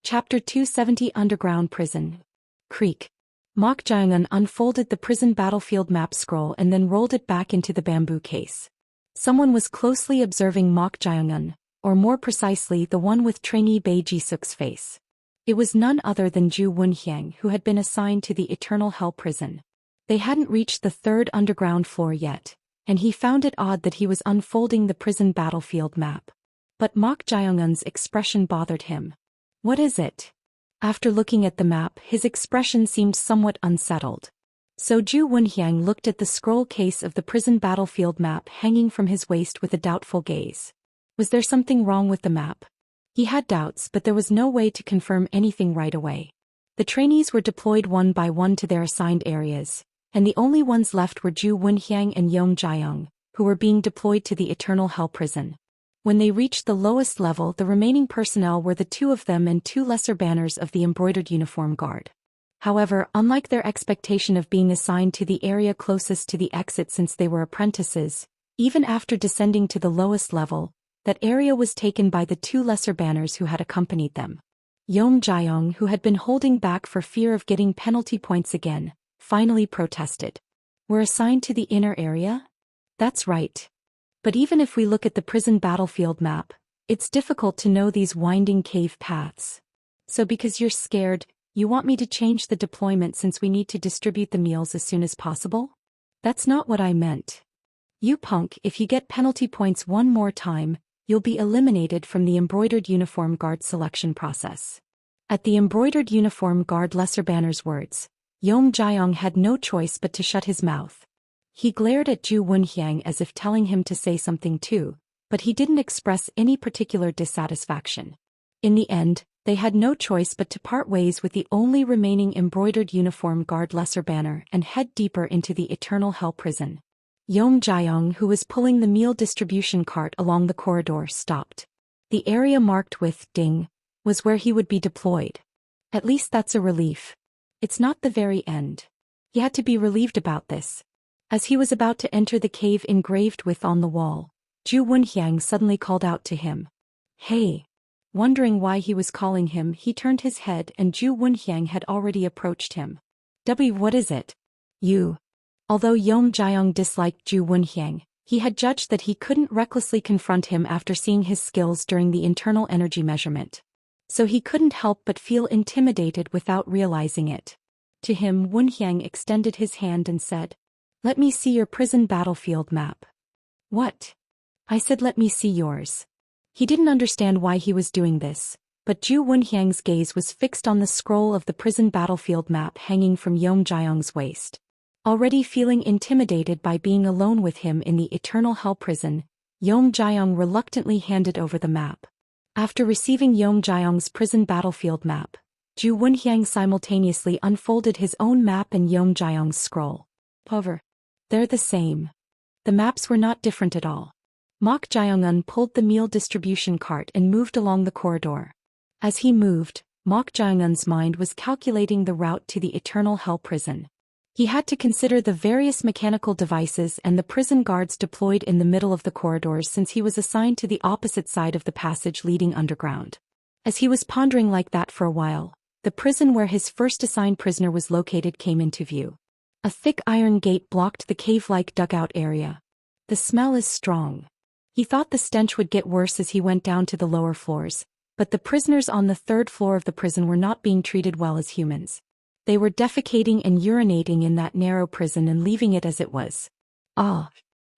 Chapter 270 Underground Prison. Creek. Mok Jae-eun unfolded the prison battlefield map scroll and then rolled it back into the bamboo case. Someone was closely observing Mok Jae-eun, or more precisely the one with trainee Bae Ji-suk's face. It was none other than Ju Won-hyang, who had been assigned to the Eternal Hell Prison. They hadn't reached the third underground floor yet, and he found it odd that he was unfolding the prison battlefield map. But Mok Jae-eun's expression bothered him. What is it? After looking at the map, his expression seemed somewhat unsettled. So Ju Won-hyang looked at the scroll case of the prison battlefield map hanging from his waist with a doubtful gaze. Was there something wrong with the map? He had doubts, but there was no way to confirm anything right away. The trainees were deployed one by one to their assigned areas, and the only ones left were Ju Won-hyang and Yeom Jae-young, who were being deployed to the Eternal Hell Prison. When they reached the lowest level, the remaining personnel were the two of them and two lesser banners of the Embroidered Uniform Guard. However, unlike their expectation of being assigned to the area closest to the exit since they were apprentices, even after descending to the lowest level, that area was taken by the two lesser banners who had accompanied them. Yeom Jae-young, who had been holding back for fear of getting penalty points again, finally protested. "We're assigned to the inner area?" "That's right. But even if we look at the prison battlefield map, it's difficult to know these winding cave paths. So because you're scared, you want me to change the deployment since we need to distribute the meals as soon as possible?" "That's not what I meant. You punk, if you get penalty points one more time, you'll be eliminated from the Embroidered Uniform Guard selection process." At the Embroidered Uniform Guard lesser banner's words, Yeom Jae-young had no choice but to shut his mouth. He glared at Ju Won-hyang as if telling him to say something too, but he didn't express any particular dissatisfaction. In the end, they had no choice but to part ways with the only remaining Embroidered Uniform Guard lesser banner and head deeper into the Eternal Hell Prison. Yeom Jae-young, who was pulling the meal distribution cart along the corridor, stopped. The area marked with "ding" was where he would be deployed. At least that's a relief. It's not the very end. He had to be relieved about this. As he was about to enter the cave engraved with on the wall, Ju Won-hyang suddenly called out to him. "Hey." Wondering why he was calling him, he turned his head and Ju Won-hyang had already approached him. What is it?" "You." Although Yeom Jae-young disliked Ju Won-hyang, he had judged that he couldn't recklessly confront him after seeing his skills during the internal energy measurement. So he couldn't help but feel intimidated without realizing it. To him, Won-hyang extended his hand and said, "Let me see your prison battlefield map." "What?" "I said let me see yours." He didn't understand why he was doing this, but Ju Won-hyang's gaze was fixed on the scroll of the prison battlefield map hanging from Yeom Jae-young's waist. Already feeling intimidated by being alone with him in the Eternal Hell Prison, Yeom Jae-young reluctantly handed over the map. After receiving Yeom Jae-young's prison battlefield map, Ju Won-hyang simultaneously unfolded his own map and Yeom Jae-young's scroll. However, they're the same. The maps were not different at all. Mok Jae-eun pulled the meal distribution cart and moved along the corridor. As he moved, Mok Jae-eun's mind was calculating the route to the Eternal Hell Prison. He had to consider the various mechanical devices and the prison guards deployed in the middle of the corridors since he was assigned to the opposite side of the passage leading underground. As he was pondering like that for a while, the prison where his first assigned prisoner was located came into view. A thick iron gate blocked the cave-like dugout area. "The smell is strong." He thought the stench would get worse as he went down to the lower floors, but the prisoners on the third floor of the prison were not being treated well as humans. They were defecating and urinating in that narrow prison and leaving it as it was. Ah!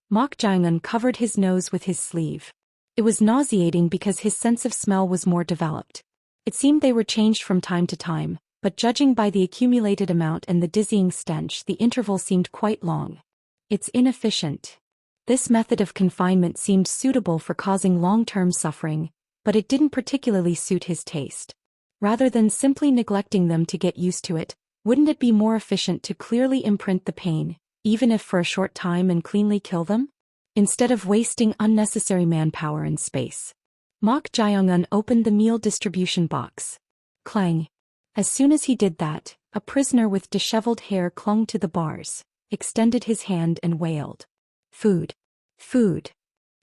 Mok Jae-eun covered his nose with his sleeve. It was nauseating because his sense of smell was more developed. It seemed they were changed from time to time, but judging by the accumulated amount and the dizzying stench, the interval seemed quite long. "It's inefficient." This method of confinement seemed suitable for causing long-term suffering, but it didn't particularly suit his taste. Rather than simply neglecting them to get used to it, wouldn't it be more efficient to clearly imprint the pain, even if for a short time, and cleanly kill them? Instead of wasting unnecessary manpower and space. Mok Jae-eun opened the meal distribution box. Clang. As soon as he did that, a prisoner with disheveled hair clung to the bars, extended his hand and wailed. "Food. Food."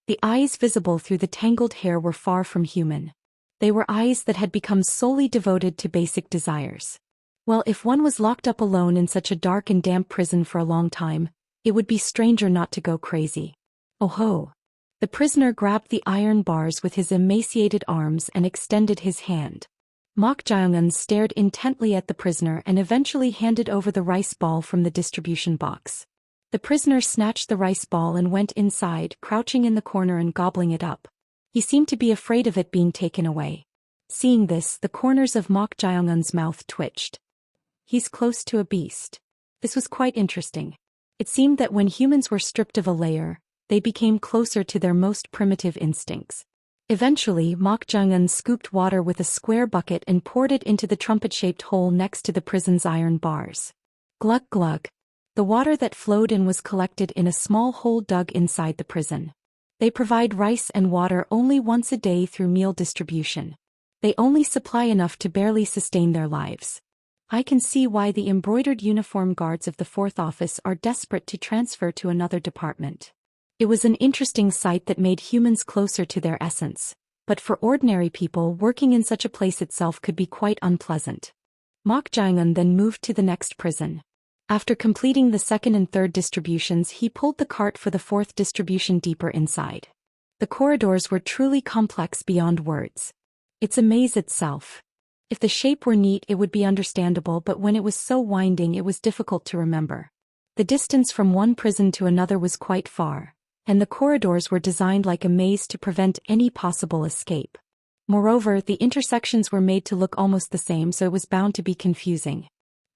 The eyes visible through the tangled hair were far from human. They were eyes that had become solely devoted to basic desires. Well, if one was locked up alone in such a dark and damp prison for a long time, it would be stranger not to go crazy. Oh ho! The prisoner grabbed the iron bars with his emaciated arms and extended his hand. Mok Jong-un stared intently at the prisoner and eventually handed over the rice ball from the distribution box. The prisoner snatched the rice ball and went inside, crouching in the corner and gobbling it up. He seemed to be afraid of it being taken away. Seeing this, the corners of Mok Jong-un's mouth twitched. He's close to a beast. This was quite interesting. It seemed that when humans were stripped of a layer, they became closer to their most primitive instincts. Eventually, Mok Jong-un scooped water with a square bucket and poured it into the trumpet-shaped hole next to the prison's iron bars. Glug glug. The water that flowed in was collected in a small hole dug inside the prison. They provide rice and water only once a day through meal distribution. They only supply enough to barely sustain their lives. I can see why the embroidered uniform guards of the fourth office are desperate to transfer to another department. It was an interesting sight that made humans closer to their essence, but for ordinary people working in such a place itself could be quite unpleasant. Mok Jong-un then moved to the next prison. After completing the second and third distributions, he pulled the cart for the fourth distribution deeper inside. The corridors were truly complex beyond words. It's a maze itself. If the shape were neat it would be understandable, but when it was so winding it was difficult to remember. The distance from one prison to another was quite far, and the corridors were designed like a maze to prevent any possible escape. Moreover, the intersections were made to look almost the same, so it was bound to be confusing.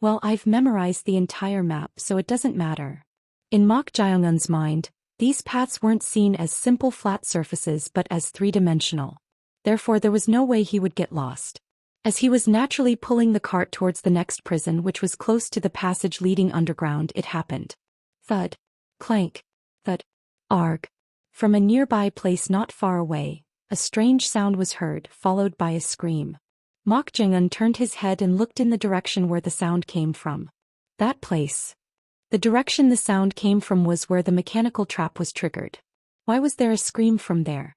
Well, I've memorized the entire map, so it doesn't matter. In Mok Jong-un's mind, these paths weren't seen as simple flat surfaces but as three-dimensional. Therefore there was no way he would get lost. As he was naturally pulling the cart towards the next prison, which was close to the passage leading underground, it happened. Thud. Clank. Thud. Arg. From a nearby place not far away, a strange sound was heard, followed by a scream. Mok Jong-un turned his head and looked in the direction where the sound came from. That place. The direction the sound came from was where the mechanical trap was triggered. Why was there a scream from there?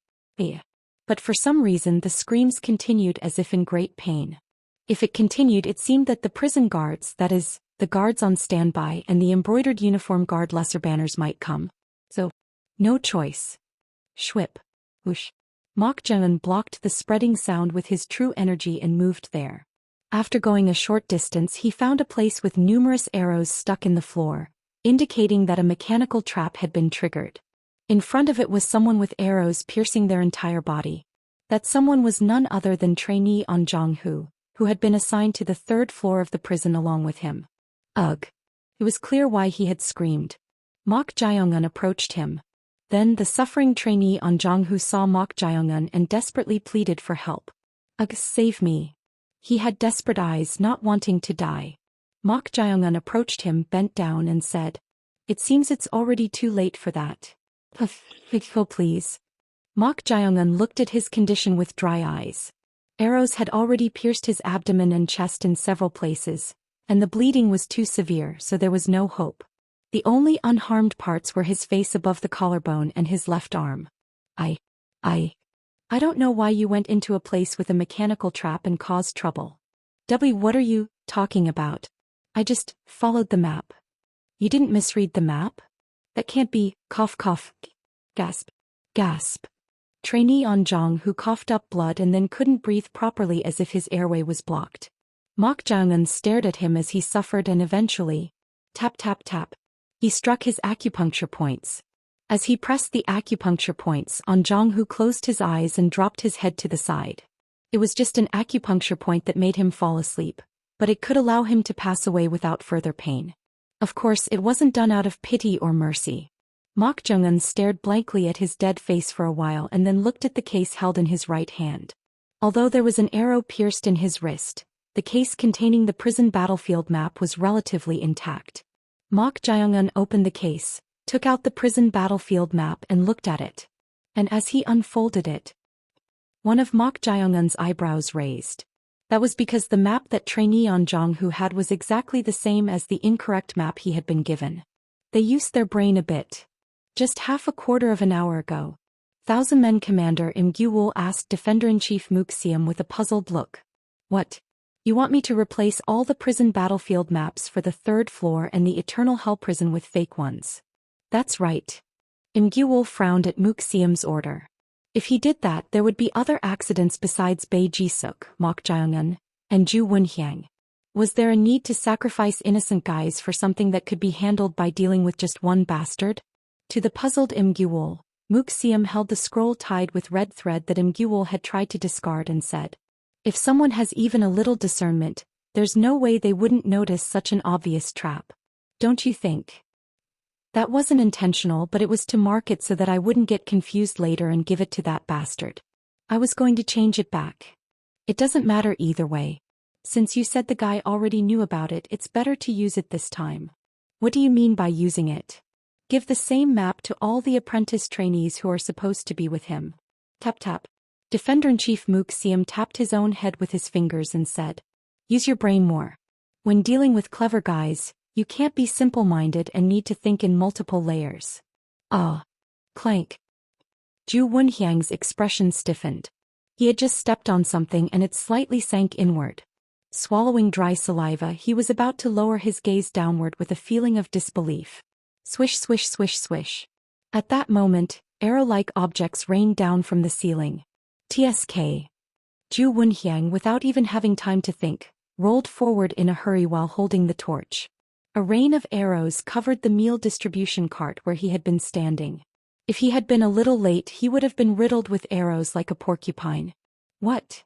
But for some reason the screams continued as if in great pain. If it continued, it seemed that the prison guards, that is, the guards on standby and the embroidered uniform guard lesser banners might come. So, no choice. Schwip. Whoosh. Mok Jong-un blocked the spreading sound with his true energy and moved there. After going a short distance he found a place with numerous arrows stuck in the floor, indicating that a mechanical trap had been triggered. In front of it was someone with arrows piercing their entire body. That someone was none other than trainee On Jong-hoo, who had been assigned to the third floor of the prison along with him. Ugh. It was clear why he had screamed. Mok Jong-un approached him. Then the suffering trainee On Jong-hoo saw Mok Jong-un and desperately pleaded for help. Ugh, save me. He had desperate eyes, not wanting to die. Mok Jong-un approached him, bent down and said, "It seems it's already too late for that. Please." Mok Jong-un looked at his condition with dry eyes. Arrows had already pierced his abdomen and chest in several places, and the bleeding was too severe, so there was no hope. The only unharmed parts were his face above the collarbone and his left arm. I don't know why you went into a place with a mechanical trap and caused trouble. What are you talking about? I just followed the map. You didn't misread the map? That can't be. Cough cough. Gasp. Gasp. Trainee On Jong-hoo coughed up blood and then couldn't breathe properly as if his airway was blocked. Mok Jong-un stared at him as he suffered and eventually, tap tap tap, he struck his acupuncture points. As he pressed the acupuncture points, On Jong-hoo closed his eyes and dropped his head to the side. It was just an acupuncture point that made him fall asleep, but it could allow him to pass away without further pain. Of course, it wasn't done out of pity or mercy. Mok Jong-un stared blankly at his dead face for a while and then looked at the case held in his right hand. Although there was an arrow pierced in his wrist, the case containing the prison battlefield map was relatively intact. Mok Jong-un opened the case, took out the prison battlefield map and looked at it. And as he unfolded it, one of Mok Jong-un's eyebrows raised. That was because the map that trainee On Jong-hoo had was exactly the same as the incorrect map he had been given. They used their brain a bit. Just half a quarter of an hour ago. Thousand Men Commander Im Gyul asked Defender-in-Chief Mook Siam with a puzzled look. What? You want me to replace all the prison battlefield maps for the third floor and the Eternal Hell prison with fake ones? That's right. Im Gyul frowned at Mook Siam's order. If he did that, there would be other accidents besides Bei Jisuk, Mok Jaeungun, and Ju Wunhyang. Was there a need to sacrifice innocent guys for something that could be handled by dealing with just one bastard? To the puzzled Im Gyul, Mook Siam held the scroll tied with red thread that Im Gyul had tried to discard and said, "If someone has even a little discernment, there's no way they wouldn't notice such an obvious trap. Don't you think? That wasn't intentional, but it was to mark it so that I wouldn't get confused later and give it to that bastard. I was going to change it back. It doesn't matter either way. Since you said the guy already knew about it, it's better to use it this time." What do you mean by using it? Give the same map to all the apprentice trainees who are supposed to be with him. Tap tap. Defender-in-Chief Mook Siam tapped his own head with his fingers and said, "Use your brain more. When dealing with clever guys, you can't be simple-minded and need to think in multiple layers." Ah. Clank. Ju Wunhyang's expression stiffened. He had just stepped on something and it slightly sank inward. Swallowing dry saliva, he was about to lower his gaze downward with a feeling of disbelief. Swish swish swish swish. At that moment, arrow-like objects rained down from the ceiling. TSK. Ju Wunhyang, without even having time to think, rolled forward in a hurry while holding the torch. A rain of arrows covered the meal distribution cart where he had been standing. If he had been a little late, he would have been riddled with arrows like a porcupine. What?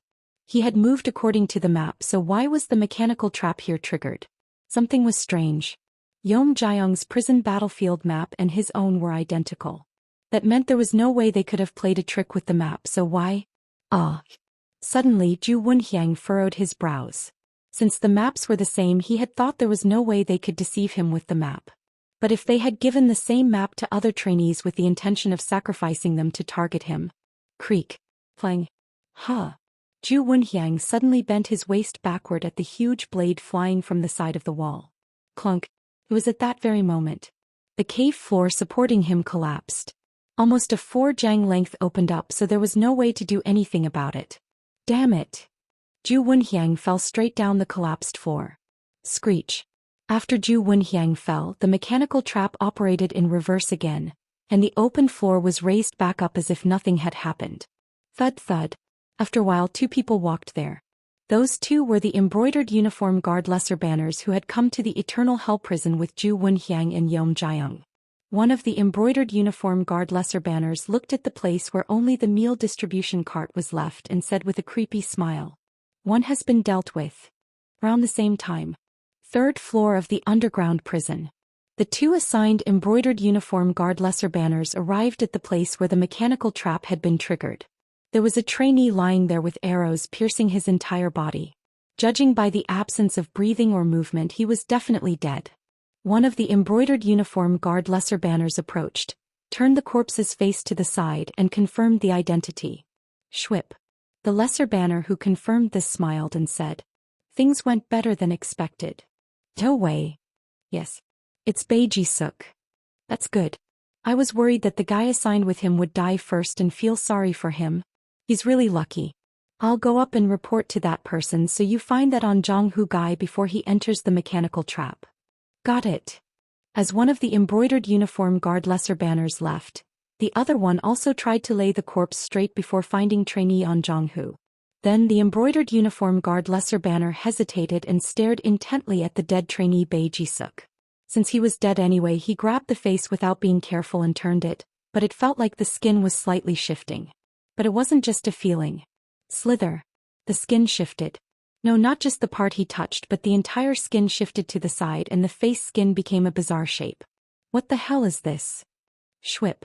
He had moved according to the map, so why was the mechanical trap here triggered? Something was strange. Yeom Jaeyoung's prison battlefield map and his own were identical. That meant there was no way they could have played a trick with the map, so why? Ah. Suddenly Ju Wunhyang furrowed his brows. Since the maps were the same, he had thought there was no way they could deceive him with the map. But if they had given the same map to other trainees with the intention of sacrificing them to target him? Creak. Clang. Huh. Ju Wunhyang suddenly bent his waist backward at the huge blade flying from the side of the wall. Clunk. It was at that very moment. The cave floor supporting him collapsed. Almost a 4-jang length opened up, so there was no way to do anything about it. Damn it. Ju Wunhyang fell straight down the collapsed floor. Screech. After Ju Wunhyang fell, the mechanical trap operated in reverse again, and the open floor was raised back up as if nothing had happened. Thud thud. After a while, 2 people walked there. Those 2 were the embroidered uniform guard lesser banners who had come to the Eternal Hell prison with Ju Wunhyang and Yeom Jaeyoung. One of the embroidered uniform guard lesser banners looked at the place where only the meal distribution cart was left and said with a creepy smile, "One has been dealt with." Around the same time. 3rd floor of the underground prison. The 2 assigned embroidered uniform guard lesser banners arrived at the place where the mechanical trap had been triggered. There was a trainee lying there with arrows piercing his entire body. Judging by the absence of breathing or movement, he was definitely dead. One of the embroidered uniform guard lesser banners approached, turned the corpse's face to the side and confirmed the identity. Schwip. The lesser banner who confirmed this smiled and said, "Things went better than expected." No way. Yes. It's Bei Jisuk. That's good. I was worried that the guy assigned with him would die first and feel sorry for him. He's really lucky. I'll go up and report to that person so you find that on Jong-Hu guy before he enters the mechanical trap. Got it. As one of the embroidered uniform guard lesser banners left, the other one also tried to lay the corpse straight before finding trainee on Jong-Hu. Then the embroidered uniform guard lesser banner hesitated and stared intently at the dead trainee Bei Jisuk. Since he was dead anyway, he grabbed the face without being careful and turned it, but it felt like the skin was slightly shifting. But it wasn't just a feeling. Slither. The skin shifted. No, not just the part he touched, but the entire skin shifted to the side and the face skin became a bizarre shape. What the hell is this? Schwip.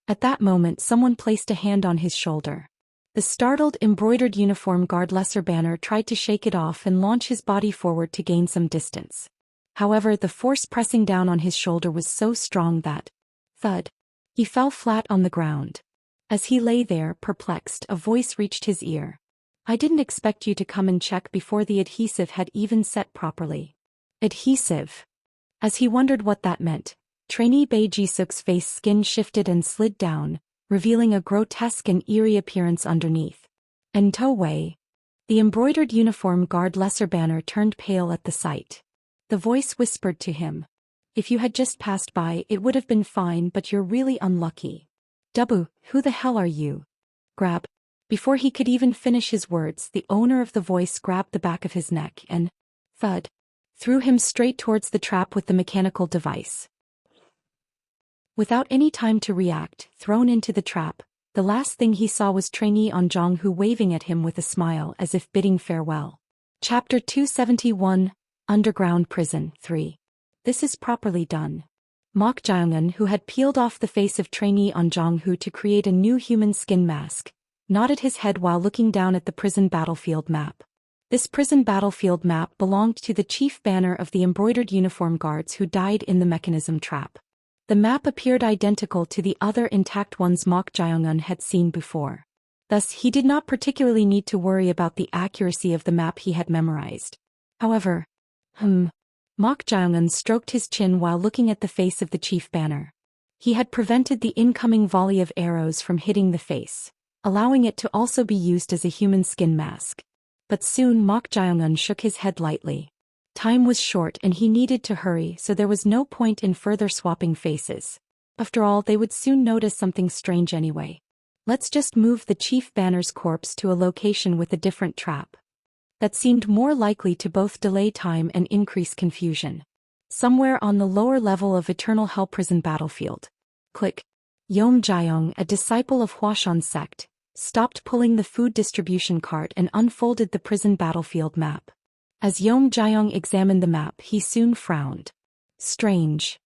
At that moment, someone placed a hand on his shoulder. The startled embroidered uniform guard lesser banner tried to shake it off and launch his body forward to gain some distance. However, the force pressing down on his shoulder was so strong that, thud, he fell flat on the ground. As he lay there, perplexed, a voice reached his ear. "I didn't expect you to come and check before the adhesive had even set properly." Adhesive. As he wondered what that meant, trainee Bei Jisuk's face skin shifted and slid down, revealing a grotesque and eerie appearance underneath. And To Wei, the embroidered uniform guard lesser banner, turned pale at the sight. The voice whispered to him. If you had just passed by, it would have been fine, but you're really unlucky. Dubu, who the hell are you? Grab. Before he could even finish his words, the owner of the voice grabbed the back of his neck and, thud, threw him straight towards the trap with the mechanical device. Without any time to react, thrown into the trap, the last thing he saw was trainee On Jong-Hu waving at him with a smile as if bidding farewell. Chapter 271, Underground Prison 3. This is properly done. Mok Jae-eun, who had peeled off the face of trainee On Jong-Hu to create a new human skin mask, nodded his head while looking down at the prison battlefield map. This prison battlefield map belonged to the chief banner of the embroidered uniform guards who died in the mechanism trap. The map appeared identical to the other intact ones Mok Jae-eun had seen before. Thus, he did not particularly need to worry about the accuracy of the map he had memorized. However, Mok Jae-eun stroked his chin while looking at the face of the chief banner. He had prevented the incoming volley of arrows from hitting the face, allowing it to also be used as a human skin mask. But soon Mok Jae-eun shook his head lightly. Time was short and he needed to hurry, so there was no point in further swapping faces. After all, they would soon notice something strange anyway. Let's just move the chief banner's corpse to a location with a different trap. That seemed more likely to both delay time and increase confusion. Somewhere on the lower level of Eternal Hell Prison battlefield. Click. Yom Jae-young, a disciple of Hwashan sect, stopped pulling the food distribution cart and unfolded the prison battlefield map. As Yom Jae-young examined the map, he soon frowned. Strange.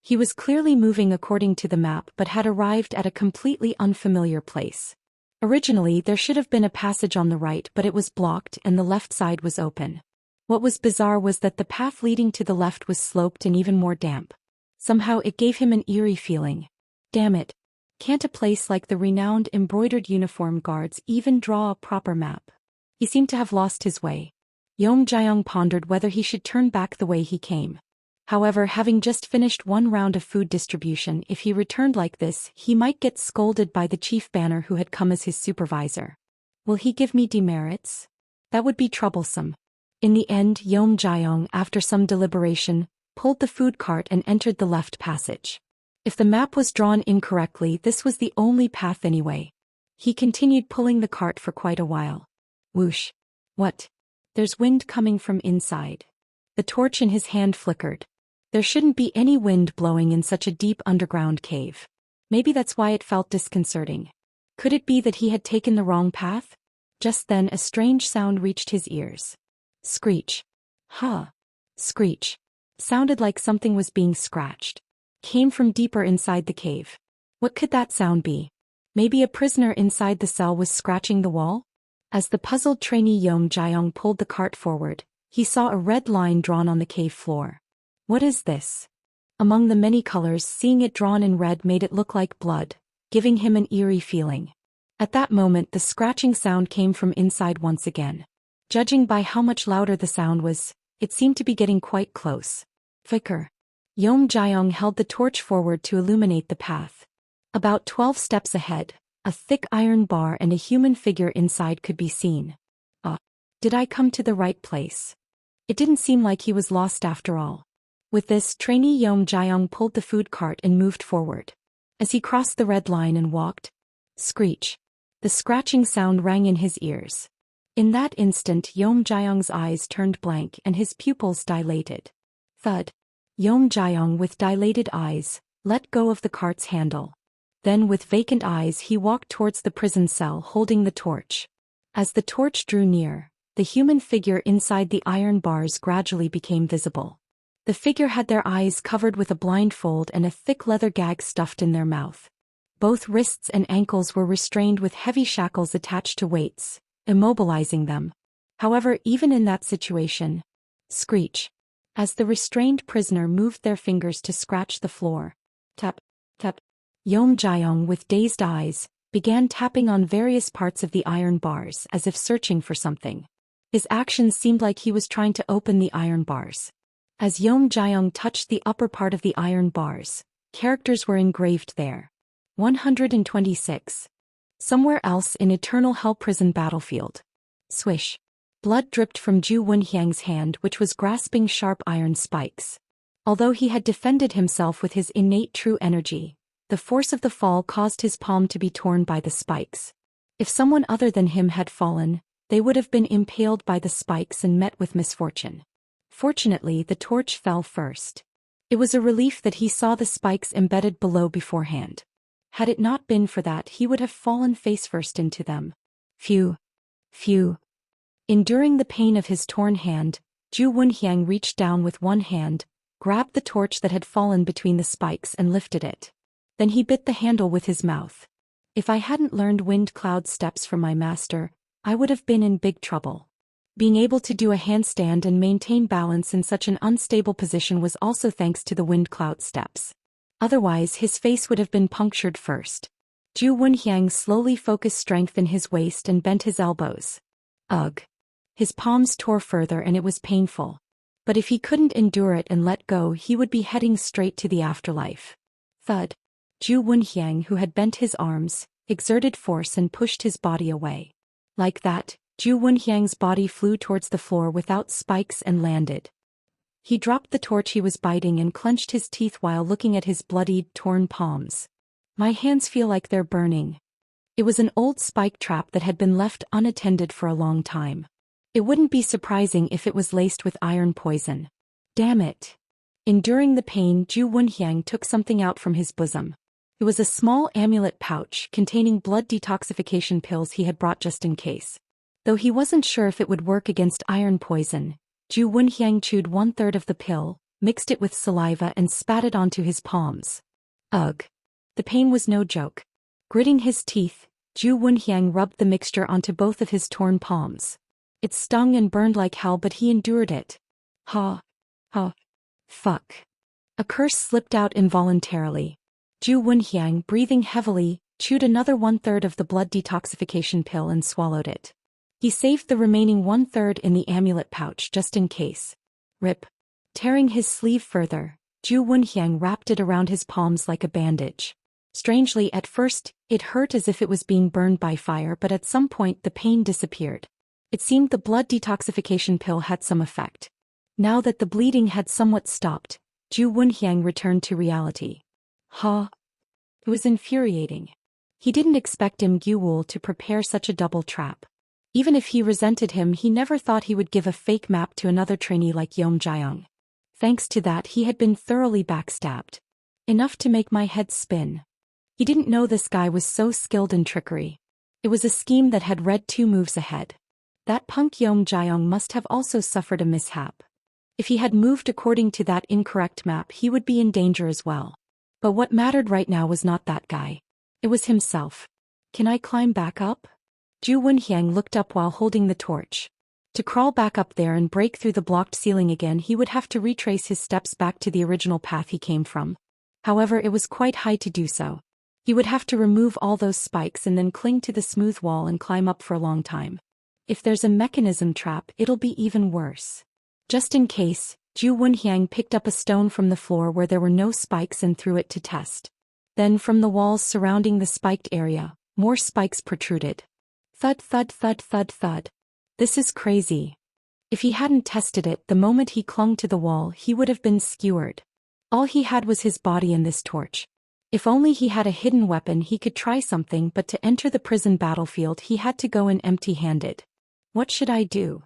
He was clearly moving according to the map but had arrived at a completely unfamiliar place. Originally, there should have been a passage on the right, but it was blocked and the left side was open. What was bizarre was that the path leading to the left was sloped and even more damp. Somehow it gave him an eerie feeling. Damn it. Can't a place like the renowned embroidered uniform guards even draw a proper map? He seemed to have lost his way. Yom Jae-young pondered whether he should turn back the way he came. However, having just finished one round of food distribution, if he returned like this, he might get scolded by the chief banner who had come as his supervisor. Will he give me demerits? That would be troublesome. In the end, Yom Jae-young, after some deliberation, pulled the food cart and entered the left passage. If the map was drawn incorrectly, this was the only path anyway. He continued pulling the cart for quite a while. Whoosh. What? There's wind coming from inside. The torch in his hand flickered. There shouldn't be any wind blowing in such a deep underground cave. Maybe that's why it felt disconcerting. Could it be that he had taken the wrong path? Just then a strange sound reached his ears. Screech. Screech. Sounded like something was being scratched. Came from deeper inside the cave. What could that sound be? Maybe a prisoner inside the cell was scratching the wall? As the puzzled trainee Yom Jae-young pulled the cart forward, he saw a red line drawn on the cave floor. What is this? Among the many colors, seeing it drawn in red made it look like blood, giving him an eerie feeling. At that moment, the scratching sound came from inside once again. Judging by how much louder the sound was, it seemed to be getting quite close. Flicker. Yom Jae-young held the torch forward to illuminate the path. About 12 steps ahead, a thick iron bar and a human figure inside could be seen. Did I come to the right place? It didn't seem like he was lost after all. With this, trainee Yom Jae-young pulled the food cart and moved forward. As he crossed the red line and walked, screech. The scratching sound rang in his ears. In that instant, Yom Jae-young's eyes turned blank and his pupils dilated. Thud. Yom Jae-young, with dilated eyes, let go of the cart's handle. Then with vacant eyes he walked towards the prison cell holding the torch. As the torch drew near, the human figure inside the iron bars gradually became visible. The figure had their eyes covered with a blindfold and a thick leather gag stuffed in their mouth. Both wrists and ankles were restrained with heavy shackles attached to weights, immobilizing them. However, even in that situation, screech. As the restrained prisoner moved their fingers to scratch the floor. Tap, tap. Yom Jae-young, with dazed eyes, began tapping on various parts of the iron bars as if searching for something. His actions seemed like he was trying to open the iron bars. As Yom Jae-young touched the upper part of the iron bars, characters were engraved there. 126. Somewhere else in Eternal Hell Prison battlefield. Swish. Blood dripped from Zhu Wenxiang's hand, which was grasping sharp iron spikes. Although he had defended himself with his innate true energy, the force of the fall caused his palm to be torn by the spikes. If someone other than him had fallen, they would have been impaled by the spikes and met with misfortune. Fortunately, the torch fell first. It was a relief that he saw the spikes embedded below beforehand. Had it not been for that, he would have fallen face first into them. Phew. Phew. Enduring the pain of his torn hand, Zhu Wenxiang reached down with one hand, grabbed the torch that had fallen between the spikes and lifted it. Then he bit the handle with his mouth. If I hadn't learned wind cloud steps from my master, I would have been in big trouble. Being able to do a handstand and maintain balance in such an unstable position was also thanks to the wind cloud steps. Otherwise, his face would have been punctured first. Zhu Wenxiang slowly focused strength in his waist and bent his elbows. Ugh. His palms tore further and it was painful. But if he couldn't endure it and let go, he would be heading straight to the afterlife. Thud. Zhu Wenxiang, who had bent his arms, exerted force and pushed his body away. Like that, Zhu Wenxiang's body flew towards the floor without spikes and landed. He dropped the torch he was biting and clenched his teeth while looking at his bloodied, torn palms. My hands feel like they're burning. It was an old spike trap that had been left unattended for a long time. It wouldn't be surprising if it was laced with iron poison. Damn it. Enduring the pain, Zhu Wenxiang took something out from his bosom. It was a small amulet pouch containing blood detoxification pills he had brought just in case. Though he wasn't sure if it would work against iron poison, Zhu Wenxiang chewed 1/3 of the pill, mixed it with saliva and spat it onto his palms. Ugh. The pain was no joke. Gritting his teeth, Zhu Wenxiang rubbed the mixture onto both of his torn palms. It stung and burned like hell, but he endured it. Ha. Ha. Fuck. A curse slipped out involuntarily. Zhu Wenxiang, breathing heavily, chewed another 1/3 of the blood detoxification pill and swallowed it. He saved the remaining 1/3 in the amulet pouch just in case. Rip. Tearing his sleeve further, Zhu Wenxiang wrapped it around his palms like a bandage. Strangely, at first, it hurt as if it was being burned by fire, but at some point the pain disappeared. It seemed the blood detoxification pill had some effect. Now that the bleeding had somewhat stopped, Zhu Wenxiang returned to reality. Ha. It was infuriating. He didn't expect Im Gyuwul to prepare such a double trap. Even if he resented him, he never thought he would give a fake map to another trainee like Yom Jiang. Thanks to that, he had been thoroughly backstabbed. Enough to make my head spin. He didn't know this guy was so skilled in trickery. It was a scheme that had read 2 moves ahead. That punk Yom Jiang must have also suffered a mishap. If he had moved according to that incorrect map, he would be in danger as well. But what mattered right now was not that guy. It was himself. Can I climb back up? Zhu Wenxiang looked up while holding the torch. To crawl back up there and break through the blocked ceiling again, he would have to retrace his steps back to the original path he came from. However, it was quite high to do so. He would have to remove all those spikes and then cling to the smooth wall and climb up for a long time. If there's a mechanism trap, it'll be even worse. Just in case, Zhu Wenxiang picked up a stone from the floor where there were no spikes and threw it to test. Then from the walls surrounding the spiked area, more spikes protruded. Thud thud thud thud thud. This is crazy. If he hadn't tested it, the moment he clung to the wall, he would have been skewered. All he had was his body and this torch. If only he had a hidden weapon, he could try something, but to enter the prison battlefield he had to go in empty-handed. What should I do?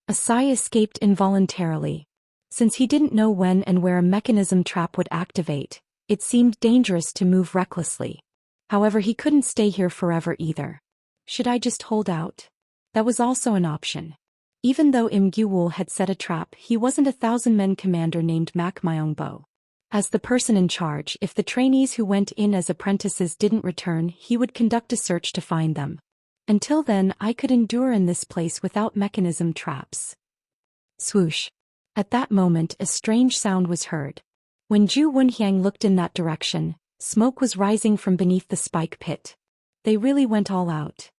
A sigh escaped involuntarily. Since he didn't know when and where a mechanism trap would activate, it seemed dangerous to move recklessly. However, he couldn't stay here forever either. Should I just hold out? That was also an option. Even though Im Gyuwul had set a trap, he wasn't a 1,000-men commander named Mak Myongbo. As the person in charge, if the trainees who went in as apprentices didn't return, he would conduct a search to find them. Until then, I could endure in this place without mechanism traps. Swoosh. At that moment, a strange sound was heard. When Zhu Wenxiang looked in that direction, smoke was rising from beneath the spike pit. They really went all out.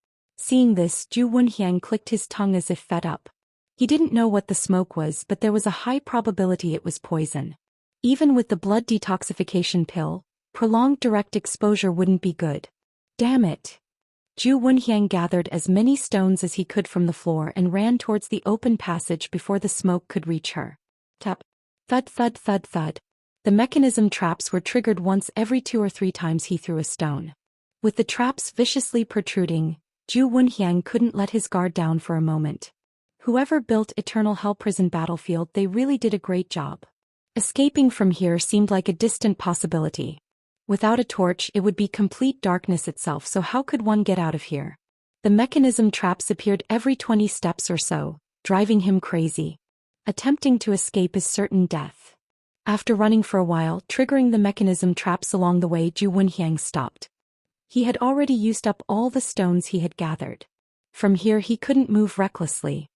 Seeing this, Zhu Wenxiang clicked his tongue as if fed up. He didn't know what the smoke was, but there was a high probability it was poison. Even with the blood detoxification pill, Prolonged direct exposure wouldn't be good. Damn it. Zhu Wenxiang gathered as many stones as he could from the floor and ran towards the open passage before the smoke could reach her. Tap. Thud thud thud thud. The mechanism traps were triggered once every 2 or 3 times he threw a stone. With the traps viciously protruding, Zhu Wenxiang couldn't let his guard down for a moment. Whoever built Eternal Hell Prison Battlefield, they really did a great job. Escaping from here seemed like a distant possibility. Without a torch, it would be complete darkness itself, so how could one get out of here? The mechanism traps appeared every 20 steps or so, driving him crazy. Attempting to escape is certain death. After running for a while, triggering the mechanism traps along the way, Zhu Wenxiang stopped. He had already used up all the stones he had gathered. From here he couldn't move recklessly.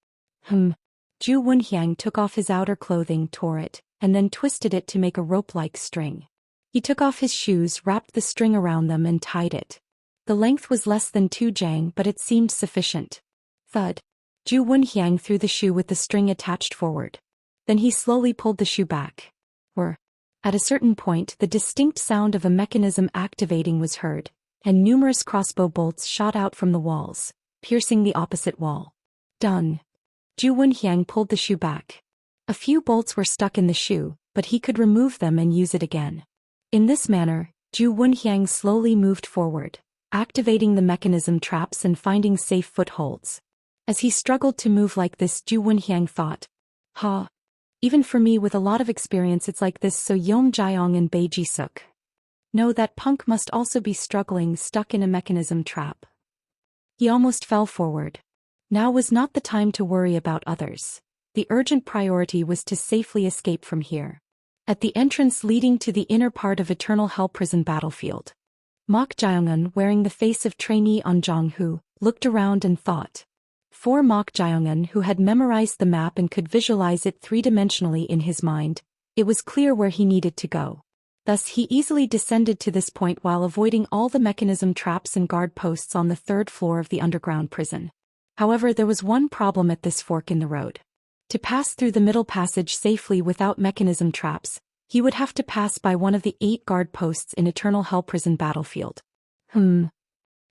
Zhu Wenxiang took off his outer clothing, tore it, and then twisted it to make a rope-like string. He took off his shoes, wrapped the string around them and tied it. The length was less than 2 jang, but it seemed sufficient. Thud. Zhu Wenxiang threw the shoe with the string attached forward. Then he slowly pulled the shoe back. At a certain point, the distinct sound of a mechanism activating was heard, and numerous crossbow bolts shot out from the walls, piercing the opposite wall. Done. Zhu Wenxiang pulled the shoe back. A few bolts were stuck in the shoe, but he could remove them and use it again. In this manner, Zhu Wenxiang slowly moved forward, activating the mechanism traps and finding safe footholds. As he struggled to move like this, Zhu Wenxiang thought, even for me with a lot of experience it's like this, so Yom Jiang and Bai Jisuk. No, that punk must also be struggling, stuck in a mechanism trap. He almost fell forward. Now was not the time to worry about others. The urgent priority was to safely escape from here. At the entrance leading to the inner part of Eternal Hell Prison Battlefield, Mok Jiangun, wearing the face of trainee on Zhonghu, looked around and thought. For Mok Jiangun, who had memorized the map and could visualize it 3-dimensionally in his mind, it was clear where he needed to go. Thus he easily descended to this point while avoiding all the mechanism traps and guard posts on the 3rd floor of the underground prison. However, there was one problem at this fork in the road. To pass through the middle passage safely without mechanism traps, he would have to pass by one of the 8 guard posts in Eternal Hell Prison Battlefield.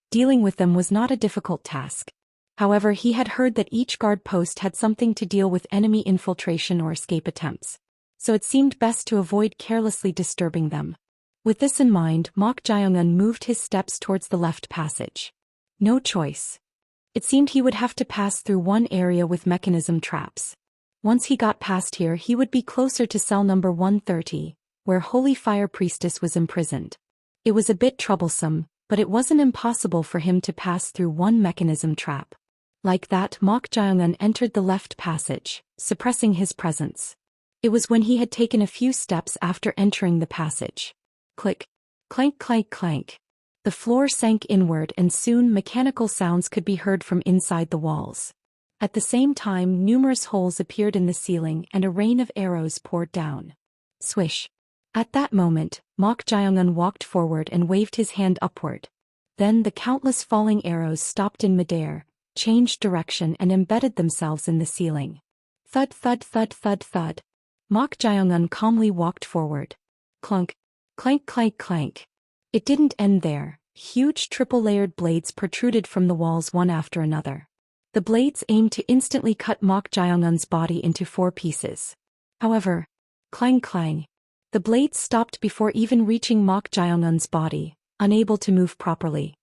Dealing with them was not a difficult task. However, he had heard that each guard post had something to deal with enemy infiltration or escape attempts, so it seemed best to avoid carelessly disturbing them. With this in mind, Mok Jiangun moved his steps towards the left passage. No choice. It seemed he would have to pass through one area with mechanism traps. Once he got past here, he would be closer to cell number 130, where Holy Fire Priestess was imprisoned. It was a bit troublesome, but it wasn't impossible for him to pass through one mechanism trap. Like that, Mok Jiangun entered the left passage, suppressing his presence. It was when he had taken a few steps after entering the passage. Click. Clank clank clank. The floor sank inward and soon mechanical sounds could be heard from inside the walls. At the same time, numerous holes appeared in the ceiling and a rain of arrows poured down. Swish. At that moment, Mok Jiangun walked forward and waved his hand upward. Then the countless falling arrows stopped in midair, changed direction and embedded themselves in the ceiling. Thud thud thud thud thud. Mok Jiangun calmly walked forward. Clunk. Clank clank clank. It didn't end there. Huge triple-layered blades protruded from the walls one after another. The blades aimed to instantly cut Mok Jiangun's body into 4 pieces. However, clang clang. The blades stopped before even reaching Mok Jiangun's body, unable to move properly.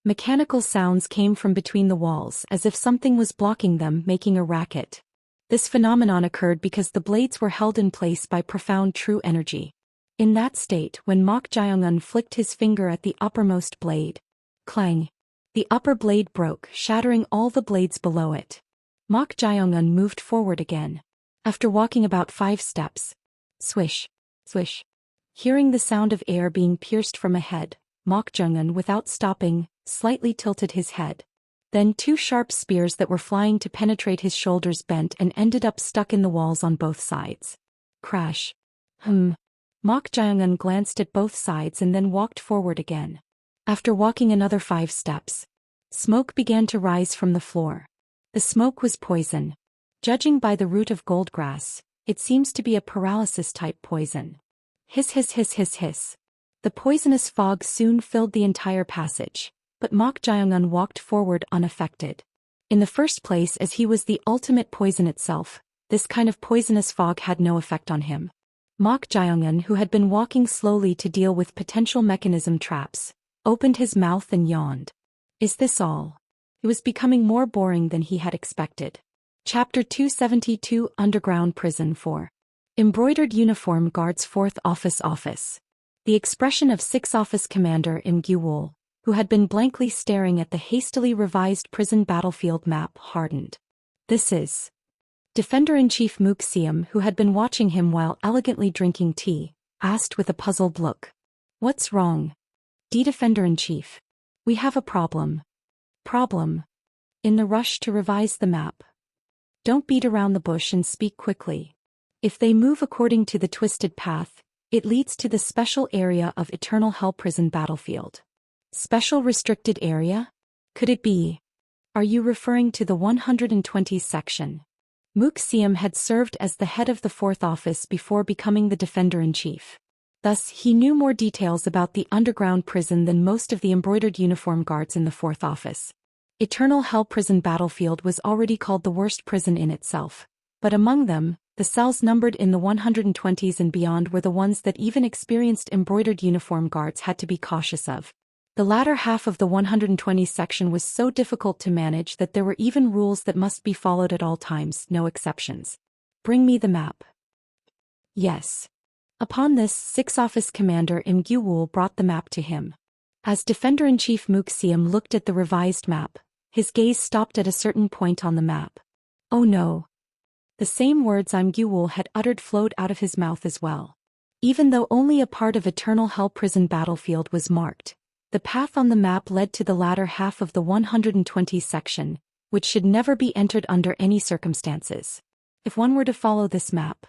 Mechanical sounds came from between the walls as if something was blocking them, making a racket. This phenomenon occurred because the blades were held in place by profound true energy. In that state, when Mok Jiangun flicked his finger at the uppermost blade, clang. The upper blade broke, shattering all the blades below it. Mok Jiangun moved forward again. After walking about 5 steps, swish, swish. Hearing the sound of air being pierced from ahead, Mok Jiangun, without stopping, slightly tilted his head. Then 2 sharp spears that were flying to penetrate his shoulders bent and ended up stuck in the walls on both sides. Crash. Mok Jiangun glanced at both sides and then walked forward again. After walking another 5 steps, smoke began to rise from the floor. The smoke was poison. Judging by the root of gold grass, it seems to be a paralysis-type poison. Hiss hiss hiss hiss hiss. The poisonous fog soon filled the entire passage, but Mok Jae-un walked forward unaffected. In the first place, as he was the ultimate poison itself, this kind of poisonous fog had no effect on him. Mok Jae-un, who had been walking slowly to deal with potential mechanism traps, opened his mouth and yawned. Is this all? It was becoming more boring than he had expected. Chapter 272 Underground Prison 4. Embroidered Uniform Guards 4th Office. The expression of 6th Office Commander Im Gyu-wol, who had been blankly staring at the hastily revised prison battlefield map, hardened. This is Defender-in-Chief Mook Seum, who had been watching him while elegantly drinking tea, asked with a puzzled look. What's wrong? Defender-in-Chief. We have a problem. Problem? In the rush to revise the map. Don't beat around the bush and speak quickly. If they move according to the twisted path, it leads to the special area of Eternal Hell Prison battlefield. Special restricted area? Could it be? Are you referring to the 120 section? Mook Seum had served as the head of the 4th Office before becoming the Defender-in-Chief. Thus, he knew more details about the underground prison than most of the embroidered uniform guards in the 4th Office. Eternal Hell Prison battlefield was already called the worst prison in itself, but among them, the cells numbered in the 120s and beyond were the ones that even experienced embroidered uniform guards had to be cautious of. The latter half of the 120 section was so difficult to manage that there were even rules that must be followed at all times, no exceptions. Bring me the map. Yes. Upon this, 6th Office Commander Im Gyu-wol brought the map to him. As Defender-in-Chief Mook Seum looked at the revised map, his gaze stopped at a certain point on the map. Oh no. The same words Im Gyu-wol had uttered flowed out of his mouth as well. Even though only a part of Eternal Hell Prison battlefield was marked, the path on the map led to the latter half of the 120 section, which should never be entered under any circumstances. If one were to follow this map.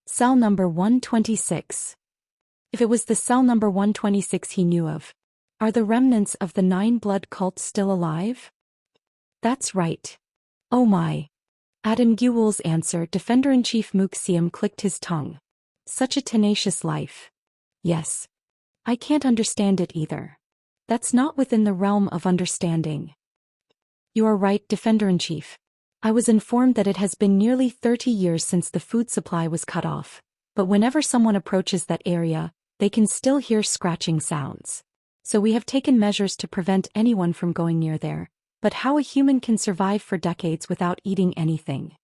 Cell number 126. If it was the cell number 126 he knew of. Are the remnants of the 9 blood cult still alive? That's right. Oh my. At Im Gyu-wol's answer, Defender-in-Chief Mook Seum clicked his tongue. Such a tenacious life. Yes. I can't understand it either. That's not within the realm of understanding. You are right, Defender-in-Chief. I was informed that it has been nearly 30 years since the food supply was cut off, but whenever someone approaches that area, they can still hear scratching sounds. So we have taken measures to prevent anyone from going near there, but how a human can survive for decades without eating anything?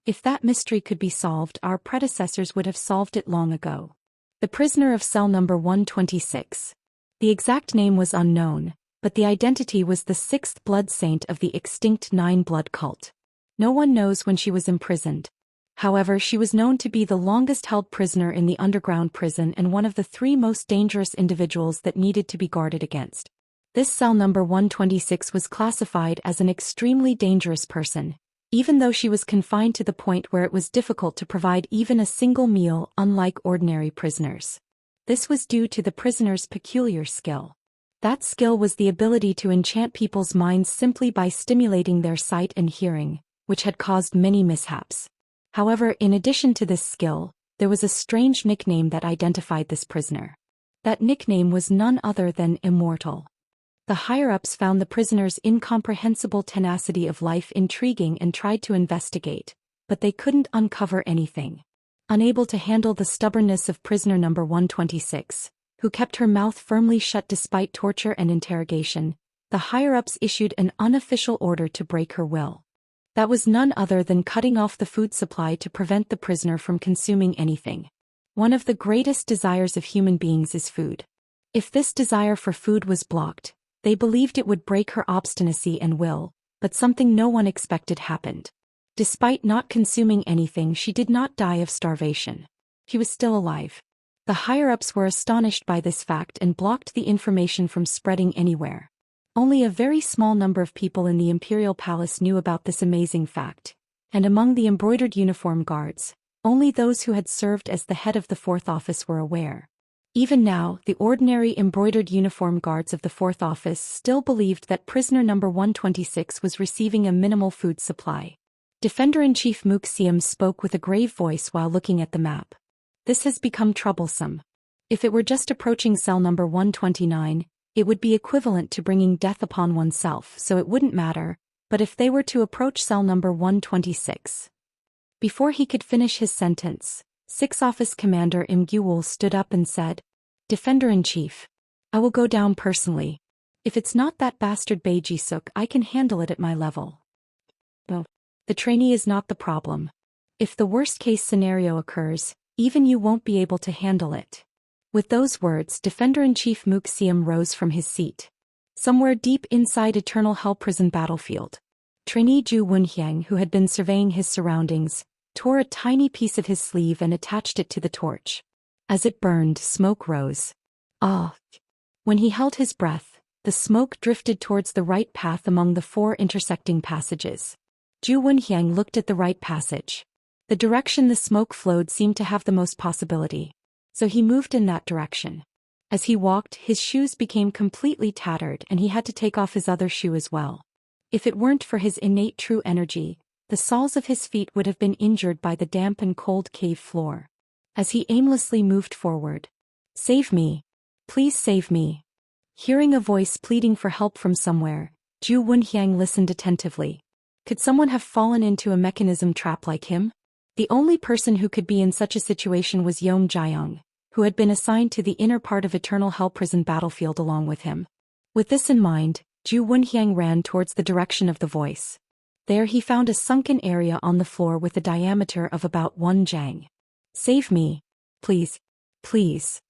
If that mystery could be solved, our predecessors would have solved it long ago. The prisoner of cell number 126. The exact name was unknown, but the identity was the 6th blood saint of the extinct 9 blood cult. No one knows when she was imprisoned. However, she was known to be the longest-held prisoner in the underground prison and one of the 3 most dangerous individuals that needed to be guarded against. This cell number 126 was classified as an extremely dangerous person, even though she was confined to the point where it was difficult to provide even a single meal, unlike ordinary prisoners. This was due to the prisoner's peculiar skill. That skill was the ability to enchant people's minds simply by stimulating their sight and hearing, which had caused many mishaps. However, in addition to this skill, there was a strange nickname that identified this prisoner. That nickname was none other than Immortal. The higher-ups found the prisoner's incomprehensible tenacity of life intriguing and tried to investigate, but they couldn't uncover anything. Unable to handle the stubbornness of prisoner number 126, who kept her mouth firmly shut despite torture and interrogation, the higher-ups issued an unofficial order to break her will. That was none other than cutting off the food supply to prevent the prisoner from consuming anything. One of the greatest desires of human beings is food. If this desire for food was blocked, they believed it would break her obstinacy and will, but something no one expected happened. Despite not consuming anything, she did not die of starvation. She was still alive. The higher-ups were astonished by this fact and blocked the information from spreading anywhere. Only a very small number of people in the Imperial Palace knew about this amazing fact, and among the embroidered uniform guards, only those who had served as the head of the 4th Office were aware. Even now, the ordinary embroidered uniform guards of the 4th Office still believed that prisoner number 126 was receiving a minimal food supply. Defender-in-Chief Mook Seum spoke with a grave voice while looking at the map. This has become troublesome. If it were just approaching cell number 129, it would be equivalent to bringing death upon oneself, so it wouldn't matter, but if they were to approach cell number 126. Before he could finish his sentence, 6th Office Commander Im Gyul stood up and said, "Defender-in-Chief, I will go down personally. If it's not that bastard Bae Ji-suk, I can handle it at my level." Well, the trainee is not the problem. If the worst-case scenario occurs, even you won't be able to handle it. With those words, Defender-in-Chief Mook Seum rose from his seat. Somewhere deep inside Eternal Hell Prison battlefield, trainee Ju Wunhyang, who had been surveying his surroundings, tore a tiny piece of his sleeve and attached it to the torch. As it burned, smoke rose. Ah! When he held his breath, the smoke drifted towards the right path among the 4 intersecting passages. Ju Wunhyang looked at the right passage. The direction the smoke flowed seemed to have the most possibility, so he moved in that direction. As he walked, his shoes became completely tattered and he had to take off his other shoe as well. If it weren't for his innate true energy, the soles of his feet would have been injured by the damp and cold cave floor. As he aimlessly moved forward, "Save me! Please save me!" Hearing a voice pleading for help from somewhere, Ju Wunhyang listened attentively. Could someone have fallen into a mechanism trap like him? The only person who could be in such a situation was Yeom Jae-young, who had been assigned to the inner part of Eternal Hell Prison battlefield along with him. With this in mind, Ju Wunhyang ran towards the direction of the voice. There he found a sunken area on the floor with a diameter of about 1 jang. "Save me! Please! Please!"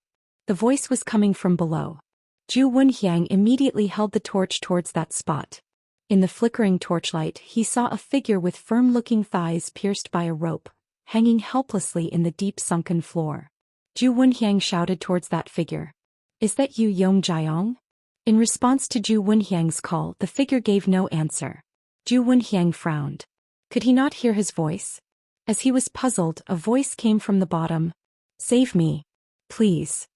The voice was coming from below. Ju Wunhyang immediately held the torch towards that spot. In the flickering torchlight, he saw a figure with firm-looking thighs pierced by a rope, hanging helplessly in the deep sunken floor. Ju Wunhyang shouted towards that figure. "Is that you, Yeom Jae-young?" In response to Ju Wunhyang's call, the figure gave no answer. Ju Wunhyang frowned. Could he not hear his voice? As he was puzzled, a voice came from the bottom. "Save me. Please."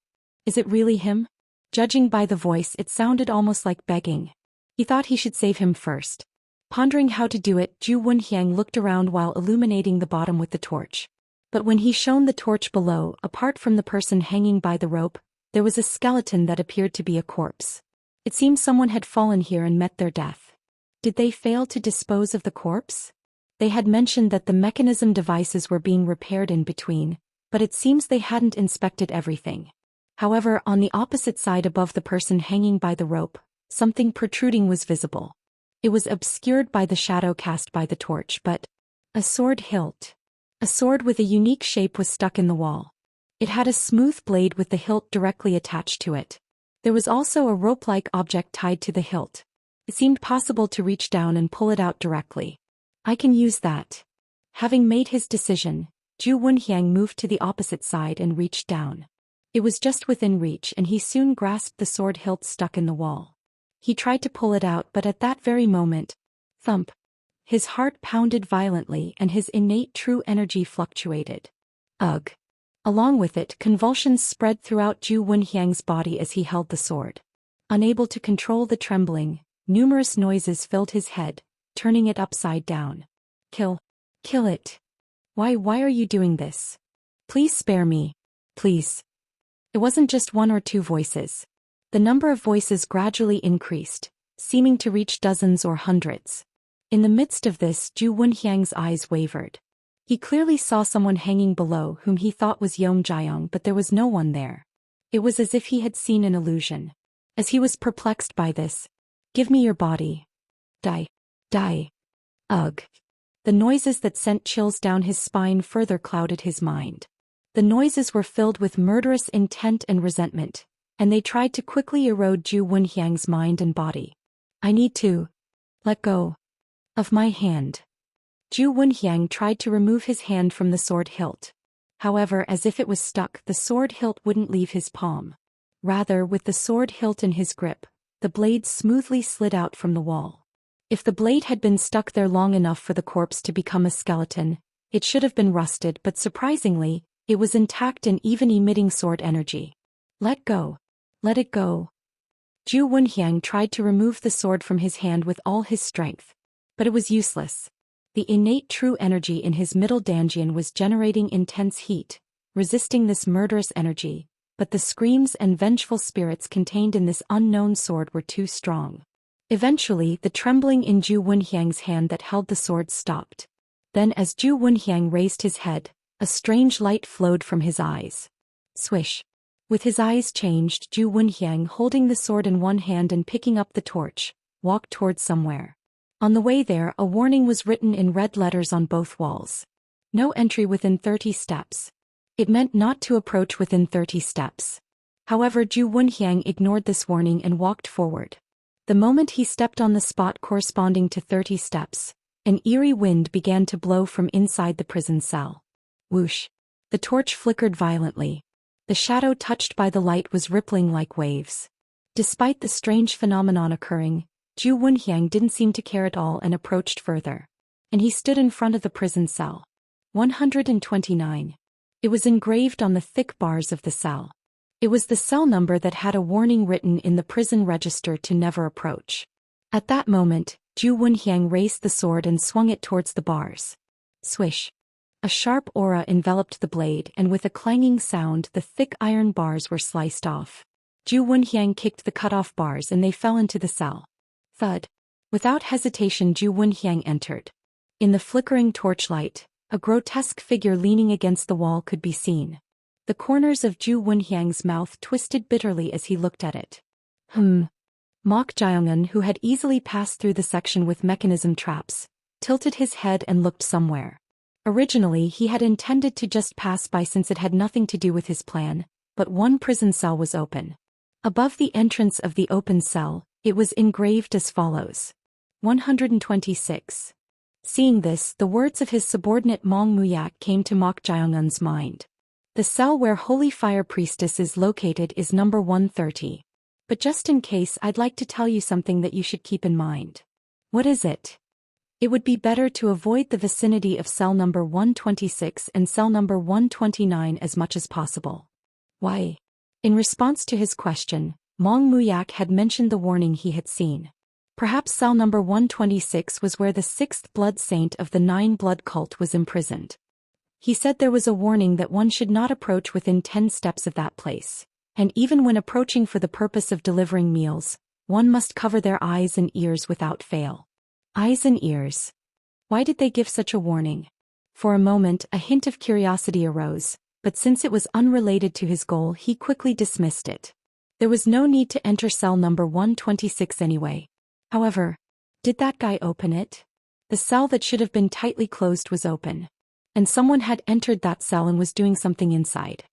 Is it really him? Judging by the voice, it sounded almost like begging. He thought he should save him first. Pondering how to do it, Ju Wunhyang looked around while illuminating the bottom with the torch. But when he shone the torch below, apart from the person hanging by the rope, there was a skeleton that appeared to be a corpse. It seemed someone had fallen here and met their death. Did they fail to dispose of the corpse? They had mentioned that the mechanism devices were being repaired in between, but it seems they hadn't inspected everything. However, on the opposite side above the person hanging by the rope, something protruding was visible. It was obscured by the shadow cast by the torch, but a sword hilt. A sword with a unique shape was stuck in the wall. It had a smooth blade with the hilt directly attached to it. There was also a rope-like object tied to the hilt. It seemed possible to reach down and pull it out directly. I can use that. Having made his decision, Ju Wunhyang moved to the opposite side and reached down. It was just within reach and he soon grasped the sword hilt stuck in the wall. He tried to pull it out, but at that very moment, thump! His heart pounded violently and his innate true energy fluctuated. Ugh! Along with it, convulsions spread throughout Ju Wunhyang's body as he held the sword. Unable to control the trembling, numerous noises filled his head, turning it upside down. Kill it. Why are you doing this? Please spare me. Please. It wasn't just one or two voices. The number of voices gradually increased, seeming to reach dozens or hundreds. In the midst of this, Ju Wunhyang's eyes wavered. He clearly saw someone hanging below whom he thought was Yeom Jae-young, but there was no one there. It was as if he had seen an illusion. As he was perplexed by this, "Give me your body. Die. Die." Ugh. The noises that sent chills down his spine further clouded his mind. The noises were filled with murderous intent and resentment, and they tried to quickly erode Ju Wunhyang's mind and body. "I need to let go of my hand." Ju Wunhyang tried to remove his hand from the sword hilt. However, as if it was stuck, the sword hilt wouldn't leave his palm. Rather, with the sword hilt in his grip, the blade smoothly slid out from the wall. If the blade had been stuck there long enough for the corpse to become a skeleton, it should have been rusted, but surprisingly, it was intact and even emitting sword energy. "Let go. Let it go." Ju Wunhyang tried to remove the sword from his hand with all his strength, but it was useless. The innate true energy in his middle danjian was generating intense heat, resisting this murderous energy, but the screams and vengeful spirits contained in this unknown sword were too strong. Eventually, the trembling in Zhu Wenxiang's hand that held the sword stopped. Then as Zhu Wenxiang raised his head, a strange light flowed from his eyes. Swish. With his eyes changed, Zhu Wenxiang, holding the sword in one hand and picking up the torch, walked towards somewhere. On the way there, a warning was written in red letters on both walls. No entry within 30 steps. It meant not to approach within 30 steps. However, Zhu Wenxiang ignored this warning and walked forward. The moment he stepped on the spot corresponding to 30 steps, an eerie wind began to blow from inside the prison cell. Whoosh! The torch flickered violently. The shadow touched by the light was rippling like waves. Despite the strange phenomenon occurring, Zhu Wenxiang didn't seem to care at all and approached further. And he stood in front of the prison cell. 129. It was engraved on the thick bars of the cell. It was the cell number that had a warning written in the prison register to never approach. At that moment, Zhu Wenxiang raised the sword and swung it towards the bars. Swish. A sharp aura enveloped the blade, and with a clanging sound the thick iron bars were sliced off. Zhu Wenxiang kicked the cut-off bars and they fell into the cell. Thud. Without hesitation, Zhu Wenxiang entered. In the flickering torchlight, a grotesque figure leaning against the wall could be seen. The corners of Zhu Wenxiang's mouth twisted bitterly as he looked at it. Mok Jiangun, who had easily passed through the section with mechanism traps, tilted his head and looked somewhere. Originally, he had intended to just pass by since it had nothing to do with his plan, but one prison cell was open. Above the entrance of the open cell, it was engraved as follows. 126. Seeing this, the words of his subordinate Mong Muyak came to Mok Jiangun's mind. The cell where Holy Fire Priestess is located is number 130. But just in case, I'd like to tell you something that you should keep in mind. What is it? It would be better to avoid the vicinity of cell number 126 and cell number 129 as much as possible. Why? In response to his question, Mong Muyak had mentioned the warning he had seen. Perhaps cell number 126 was where the sixth blood saint of the Nine Blood cult was imprisoned. He said there was a warning that one should not approach within 10 steps of that place, and even when approaching for the purpose of delivering meals, one must cover their eyes and ears without fail. Eyes and ears. Why did they give such a warning? For a moment, a hint of curiosity arose, but since it was unrelated to his goal, he quickly dismissed it. There was no need to enter cell number 126 anyway. However, did that guy open it? The cell that should have been tightly closed was open. And someone had entered that cell and was doing something inside.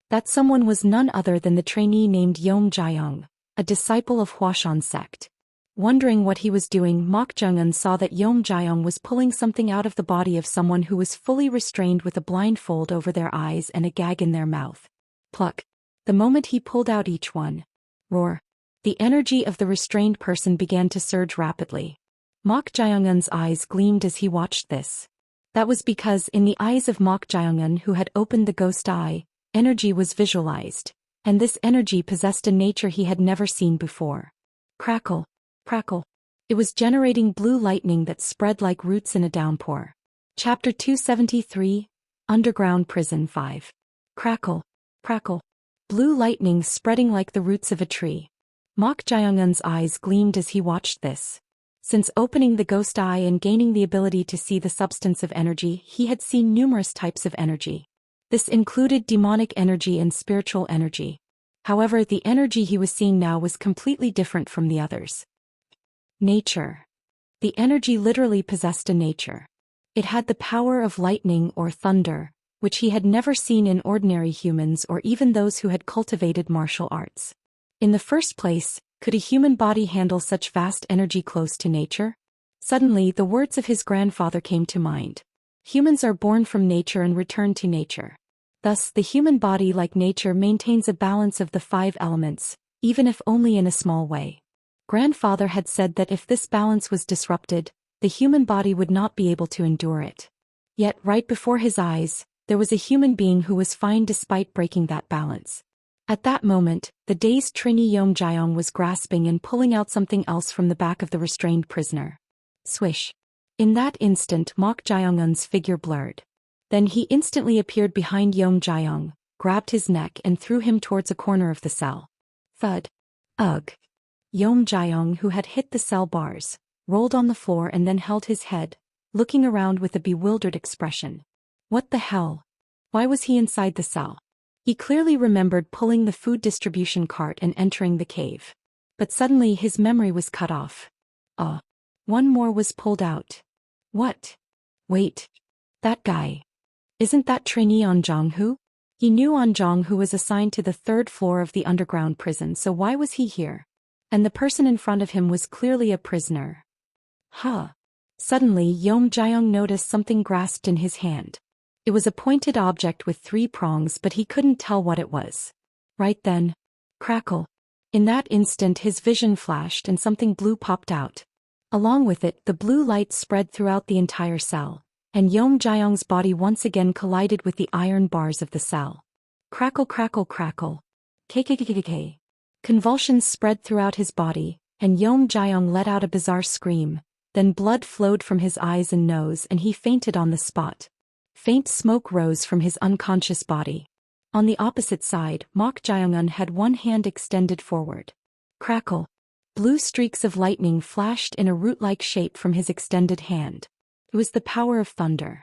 That someone was none other than the trainee named Yom Jiang, a disciple of Huashan sect. Wondering what he was doing, Mok Jiangun saw that Yom Jiang was pulling something out of the body of someone who was fully restrained with a blindfold over their eyes and a gag in their mouth. Pluck. The moment he pulled out each one. Roar. The energy of the restrained person began to surge rapidly. Mok Jiangun's eyes gleamed as he watched this. That was because in the eyes of Mok Jiangun, who had opened the ghost eye, energy was visualized, and this energy possessed a nature he had never seen before. Crackle. Crackle. It was generating blue lightning that spread like roots in a downpour. Chapter 273, Underground Prison 5. Crackle. Crackle. Blue lightning spreading like the roots of a tree. Mok Jiangun's eyes gleamed as he watched this. Since opening the ghost eye and gaining the ability to see the substance of energy, he had seen numerous types of energy. This included demonic energy and spiritual energy. However, the energy he was seeing now was completely different from the others. Nature. The energy literally possessed a nature. It had the power of lightning or thunder, which he had never seen in ordinary humans or even those who had cultivated martial arts. In the first place, could a human body handle such vast energy close to nature? Suddenly, the words of his grandfather came to mind. Humans are born from nature and return to nature. Thus, the human body, like nature, maintains a balance of the 5 elements, even if only in a small way. Grandfather had said that if this balance was disrupted, the human body would not be able to endure it. Yet, right before his eyes, there was a human being who was fine despite breaking that balance. At that moment, the dazed trainee Yom Jiang was grasping and pulling out something else from the back of the restrained prisoner. Swish. In that instant, Mok Jiangun's figure blurred. Then he instantly appeared behind Yom Jiang, grabbed his neck and threw him towards a corner of the cell. Thud. Ugh. Yeom Jae-young, who had hit the cell bars, rolled on the floor and then held his head, looking around with a bewildered expression. What the hell? Why was he inside the cell? He clearly remembered pulling the food distribution cart and entering the cave. But suddenly his memory was cut off. One more was pulled out. What? Wait. That guy. Isn't that trainee An Jong-hoo? He knew An Jong-hoo was assigned to the third floor of the underground prison, so why was he here? And the person in front of him was clearly a prisoner. Suddenly Yeom Jae-young noticed something grasped in his hand. It was a pointed object with 3 prongs, but he couldn't tell what it was. Right then. Crackle. In that instant his vision flashed and something blue popped out. Along with it, the blue light spread throughout the entire cell, and Yeom Jae-young's body once again collided with the iron bars of the cell. Crackle crackle crackle. KKKKK. Convulsions spread throughout his body, and Yeom Jae-young let out a bizarre scream. Then blood flowed from his eyes and nose and he fainted on the spot. Faint smoke rose from his unconscious body. On the opposite side, Mok Jae-young had one hand extended forward. Crackle. Blue streaks of lightning flashed in a root-like shape from his extended hand. It was the power of thunder.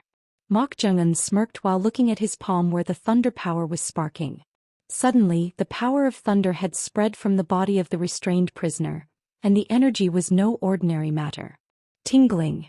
Mok Jae-young smirked while looking at his palm where the thunder power was sparking. Suddenly, the power of thunder had spread from the body of the restrained prisoner, and the energy was no ordinary matter. Tingling.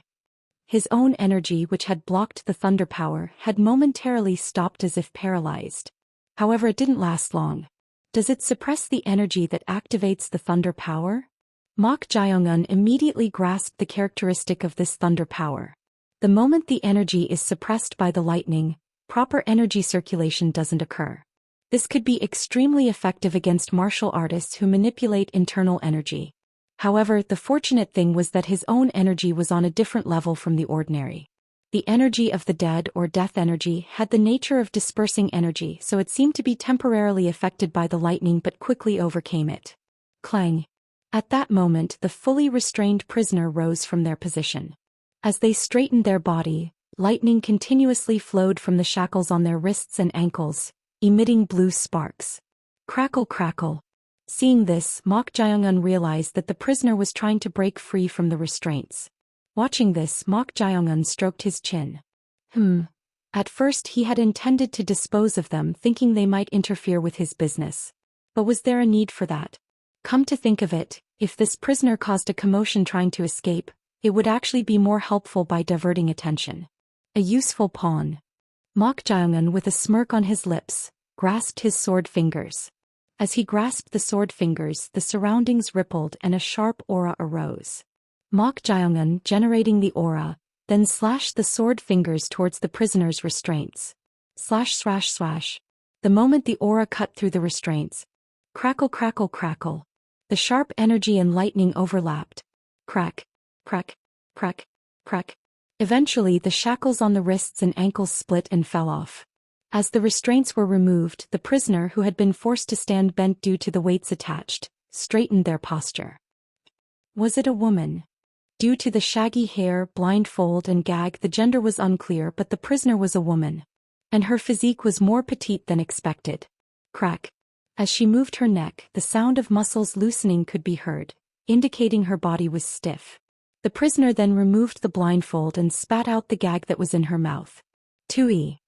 His own energy, which had blocked the thunder power, had momentarily stopped as if paralyzed. However, it didn't last long. Does it suppress the energy that activates the thunder power? Mok Jae-young immediately grasped the characteristic of this thunder power. The moment the energy is suppressed by the lightning, proper energy circulation doesn't occur. This could be extremely effective against martial artists who manipulate internal energy. However, the fortunate thing was that his own energy was on a different level from the ordinary. The energy of the dead or death energy had the nature of dispersing energy, so it seemed to be temporarily affected by the lightning but quickly overcame it. Clang. At that moment, the fully restrained prisoner rose from their position. As they straightened their body, lightning continuously flowed from the shackles on their wrists and ankles, emitting blue sparks. Crackle crackle. Seeing this, Mok Jae-young realized that the prisoner was trying to break free from the restraints. Watching this, Mok Jae-young stroked his chin. At first he had intended to dispose of them, thinking they might interfere with his business. But was there a need for that? Come to think of it, if this prisoner caused a commotion trying to escape, it would actually be more helpful by diverting attention. A useful pawn. Mok Jae-young, with a smirk on his lips, grasped his sword fingers. As he grasped the sword fingers, the surroundings rippled and a sharp aura arose. Mok Jae-young, generating the aura, then slashed the sword fingers towards the prisoner's restraints. Slash slash slash. The moment the aura cut through the restraints. Crackle crackle crackle. The sharp energy and lightning overlapped. Crack. Crack. Crack. Crack. Eventually the shackles on the wrists and ankles split and fell off. As the restraints were removed, the prisoner, who had been forced to stand bent due to the weights attached, straightened their posture. Was it a woman? Due to the shaggy hair, blindfold and gag, the gender was unclear, but the prisoner was a woman. And her physique was more petite than expected. Crack. As she moved her neck, the sound of muscles loosening could be heard, indicating her body was stiff. The prisoner then removed the blindfold and spat out the gag that was in her mouth. Tui.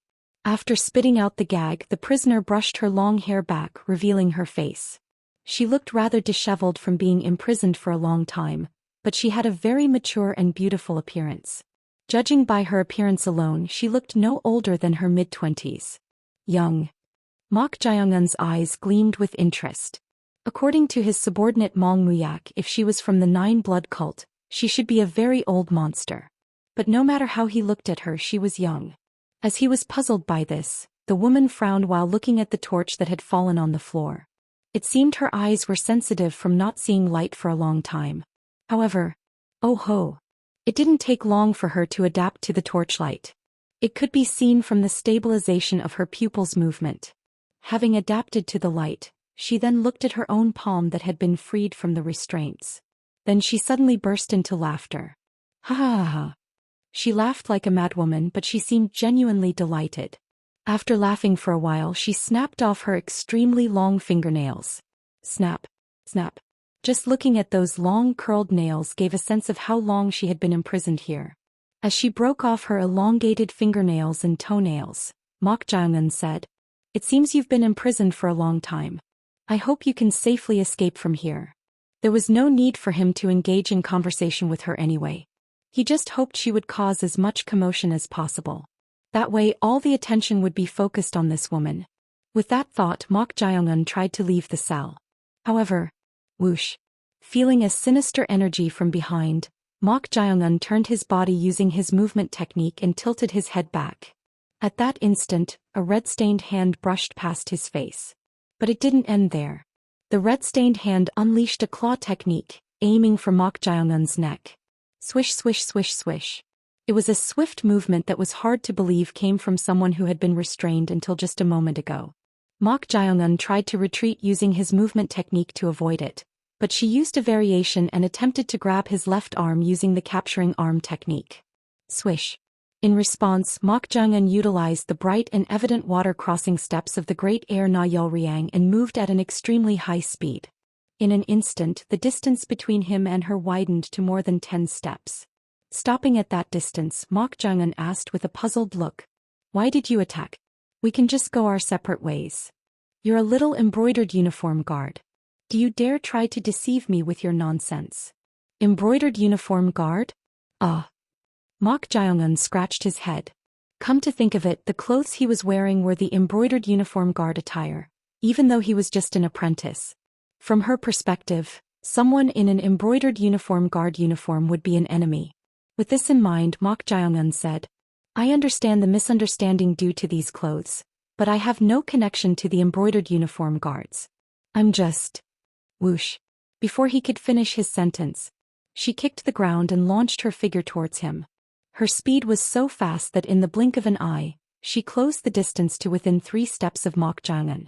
After spitting out the gag, the prisoner brushed her long hair back, revealing her face. She looked rather disheveled from being imprisoned for a long time, but she had a very mature and beautiful appearance. Judging by her appearance alone, she looked no older than her mid-20s. Young. Mok Jae-young's eyes gleamed with interest. According to his subordinate Mong Muyak, if she was from the Nine Blood cult, she should be a very old monster. But no matter how he looked at her, she was young. As he was puzzled by this, the woman frowned while looking at the torch that had fallen on the floor. It seemed her eyes were sensitive from not seeing light for a long time. However, oh ho! It didn't take long for her to adapt to the torchlight. It could be seen from the stabilization of her pupils' movement. Having adapted to the light, she then looked at her own palm that had been freed from the restraints. Then she suddenly burst into laughter. Ha ha ha ha. She laughed like a madwoman, but she seemed genuinely delighted. After laughing for a while, she snapped off her extremely long fingernails. Snap, snap. Just looking at those long curled nails gave a sense of how long she had been imprisoned here. As she broke off her elongated fingernails and toenails, Mok Jae-eun said, "It seems you've been imprisoned for a long time. I hope you can safely escape from here." There was no need for him to engage in conversation with her anyway. He just hoped she would cause as much commotion as possible. That way all the attention would be focused on this woman. With that thought, Mok Jae-eun tried to leave the cell. However, whoosh. Feeling a sinister energy from behind, Mok Jae-eun turned his body using his movement technique and tilted his head back. At that instant, a red-stained hand brushed past his face. But it didn't end there. The red-stained hand unleashed a claw technique, aiming for Mok Jae-eun's neck. Swish, swish, swish, swish. It was a swift movement that was hard to believe came from someone who had been restrained until just a moment ago. Mok Jae-eun tried to retreat using his movement technique to avoid it, but she used a variation and attempted to grab his left arm using the capturing arm technique. Swish. In response, Mok Jae-eun utilized the bright and evident water-crossing steps of the Great Air Na Yeolryang and moved at an extremely high speed. In an instant, the distance between him and her widened to more than 10 steps. Stopping at that distance, Mok Jae-eun asked with a puzzled look, "Why did you attack? We can just go our separate ways. You're a little embroidered uniform guard. Do you dare try to deceive me with your nonsense?" Embroidered uniform guard? Mok Jae-eun scratched his head. Come to think of it, the clothes he was wearing were the embroidered uniform guard attire, even though he was just an apprentice. From her perspective, someone in an embroidered uniform guard uniform would be an enemy. With this in mind, Mok Jae-eun said, "I understand the misunderstanding due to these clothes, but I have no connection to the embroidered uniform guards. I'm just..." Whoosh. Before he could finish his sentence, she kicked the ground and launched her figure towards him. Her speed was so fast that in the blink of an eye, she closed the distance to within 3 steps of Mok Jae-eun.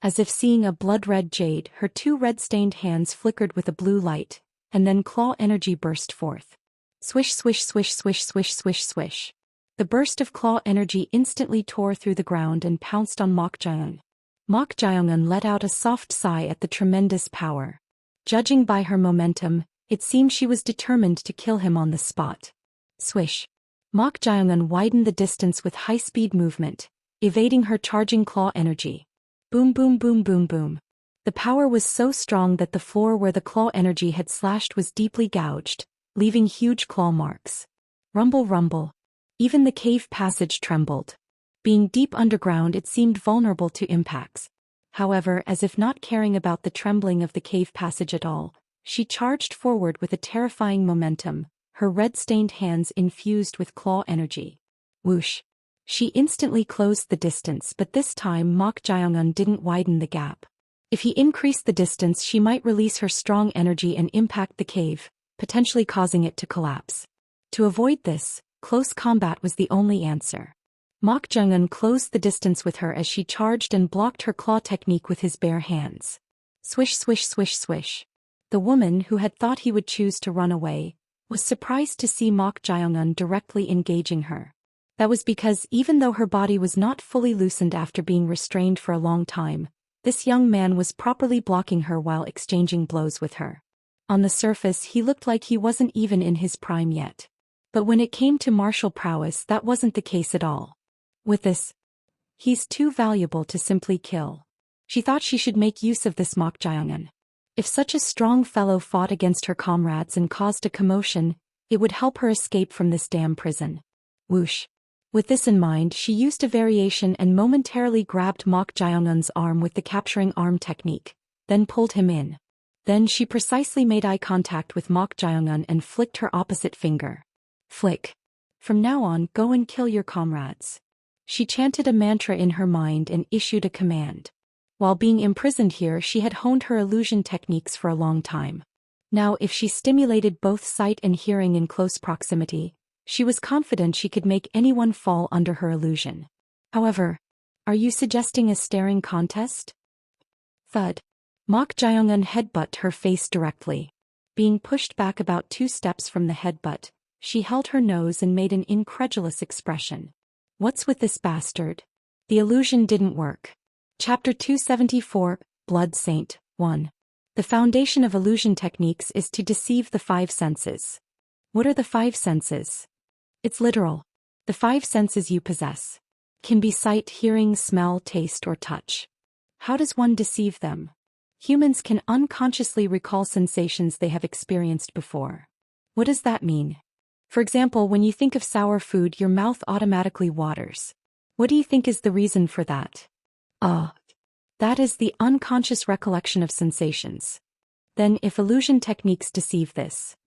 As if seeing a blood-red jade, her 2 red-stained hands flickered with a blue light, and then claw energy burst forth. Swish, swish, swish, swish, swish, swish, swish. The burst of claw energy instantly tore through the ground and pounced on Mok Jae-eun. Mok Jae-eun let out a soft sigh at the tremendous power. Judging by her momentum, it seemed she was determined to kill him on the spot. Swish. Mok Jae-eun widened the distance with high-speed movement, evading her charging claw energy. Boom, boom, boom, boom, boom. The power was so strong that the floor where the claw energy had slashed was deeply gouged, leaving huge claw marks. Rumble, rumble. Even the cave passage trembled. Being deep underground, it seemed vulnerable to impacts. However, as if not caring about the trembling of the cave passage at all, she charged forward with a terrifying momentum, her red-stained hands infused with claw energy. Whoosh. She instantly closed the distance, but this time Mok Jae-eun didn't widen the gap. If he increased the distance, she might release her strong energy and impact the cave, potentially causing it to collapse. To avoid this, close combat was the only answer. Mok Jae-eun closed the distance with her as she charged and blocked her claw technique with his bare hands. Swish, swish, swish, swish. The woman, who had thought he would choose to run away, was surprised to see Mok Jae-eun directly engaging her. That was because even though her body was not fully loosened after being restrained for a long time, this young man was properly blocking her while exchanging blows with her. On the surface, he looked like he wasn't even in his prime yet. But when it came to martial prowess, that wasn't the case at all. With this, he's too valuable to simply kill. She thought she should make use of this Mok Jae-eun. If such a strong fellow fought against her comrades and caused a commotion, it would help her escape from this damn prison. Whoosh. With this in mind, she used a variation and momentarily grabbed Mok Jae-eun's arm with the capturing arm technique, then pulled him in. Then she precisely made eye contact with Mok Jae-eun and flicked her opposite finger. Flick. From now on, go and kill your comrades. She chanted a mantra in her mind and issued a command. While being imprisoned here, she had honed her illusion techniques for a long time. Now, if she stimulated both sight and hearing in close proximity, she was confident she could make anyone fall under her illusion. However, are you suggesting a staring contest? Thud. Mok Jae-eun headbutted her face directly. Being pushed back about 2 steps from the headbutt, she held her nose and made an incredulous expression. What's with this bastard? The illusion didn't work. Chapter 274, Blood Saint, 1. The foundation of illusion techniques is to deceive the five senses. What are the five senses? It's literal. The five senses you possess can be sight, hearing, smell, taste, or touch. How does one deceive them? Humans can unconsciously recall sensations they have experienced before. What does that mean? For example, when you think of sour food, your mouth automatically waters. What do you think is the reason for that? That is the unconscious recollection of sensations. Then, if illusion techniques deceive this,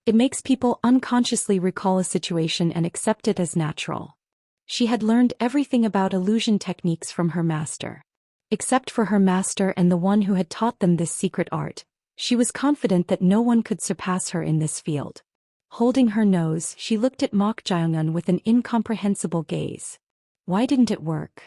it makes people unconsciously recall a situation and accept it as natural. She had learned everything about illusion techniques from her master. Except for her master and the one who had taught them this secret art, she was confident that no one could surpass her in this field. Holding her nose, she looked at Mok Jae-eun with an incomprehensible gaze. Why didn't it work?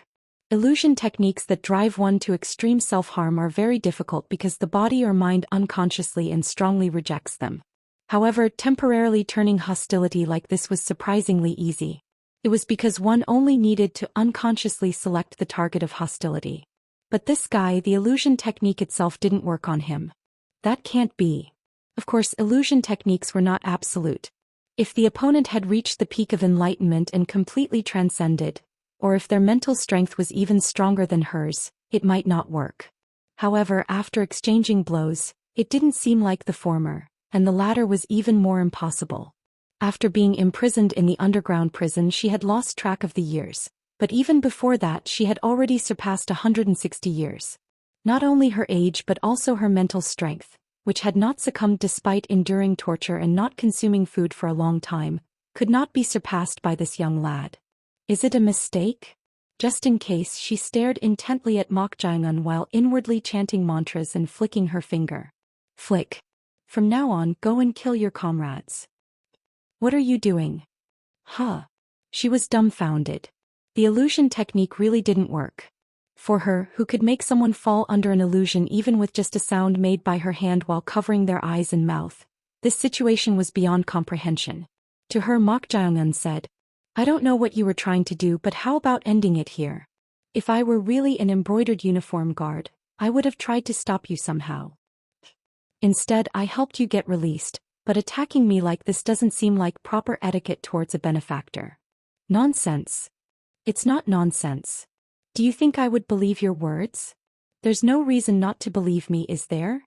Illusion techniques that drive one to extreme self-harm are very difficult because the body or mind unconsciously and strongly rejects them. However, temporarily turning hostility like this was surprisingly easy. It was because one only needed to unconsciously select the target of hostility. But this guy, the illusion technique itself didn't work on him. That can't be. Of course, illusion techniques were not absolute. If the opponent had reached the peak of enlightenment and completely transcended, or if their mental strength was even stronger than hers, it might not work. However, after exchanging blows, it didn't seem like the former, and the latter was even more impossible. After being imprisoned in the underground prison, she had lost track of the years, but even before that she had already surpassed 160 years. Not only her age but also her mental strength, which had not succumbed despite enduring torture and not consuming food for a long time, could not be surpassed by this young lad. Is it a mistake? Just in case, she stared intently at Mok Jae-eun while inwardly chanting mantras and flicking her finger. Flick. From now on, go and kill your comrades. What are you doing? She was dumbfounded. The illusion technique really didn't work. For her, who could make someone fall under an illusion even with just a sound made by her hand while covering their eyes and mouth, this situation was beyond comprehension. To her, Mok Jae-eun said, I don't know what you were trying to do, but how about ending it here? If I were really an embroidered uniform guard, I would have tried to stop you somehow. Instead, I helped you get released, but attacking me like this doesn't seem like proper etiquette towards a benefactor. Nonsense. It's not nonsense. Do you think I would believe your words? There's no reason not to believe me, is there?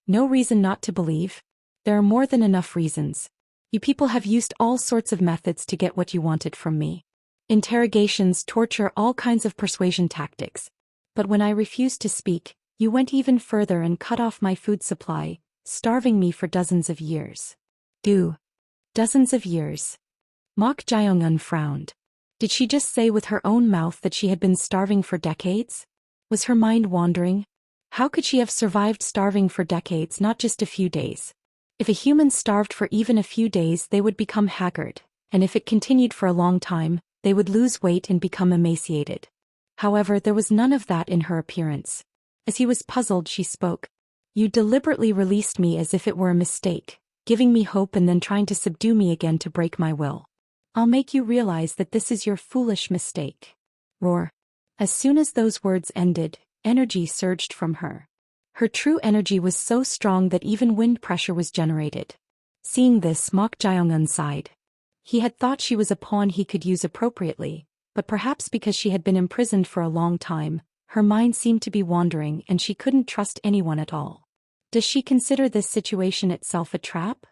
No reason not to believe? There are more than enough reasons. You people have used all sorts of methods to get what you wanted from me. Interrogations, torture, all kinds of persuasion tactics. But when I refused to speak, you went even further and cut off my food supply, starving me for dozens of years. Dozens of years. Mok Jae-eun frowned. Did she just say with her own mouth that she had been starving for decades? Was her mind wandering? How could she have survived starving for decades, not just a few days? If a human starved for even a few days, they would become haggard, and if it continued for a long time, they would lose weight and become emaciated. However, there was none of that in her appearance. As he was puzzled, she spoke. You deliberately released me as if it were a mistake, giving me hope and then trying to subdue me again to break my will. I'll make you realize that this is your foolish mistake. Roar. As soon as those words ended, energy surged from her. Her true energy was so strong that even wind pressure was generated. Seeing this, Mok Jae-eun sighed. He had thought she was a pawn he could use appropriately, but perhaps because she had been imprisoned for a long time, her mind seemed to be wandering and she couldn't trust anyone at all. Does she consider this situation itself a trap?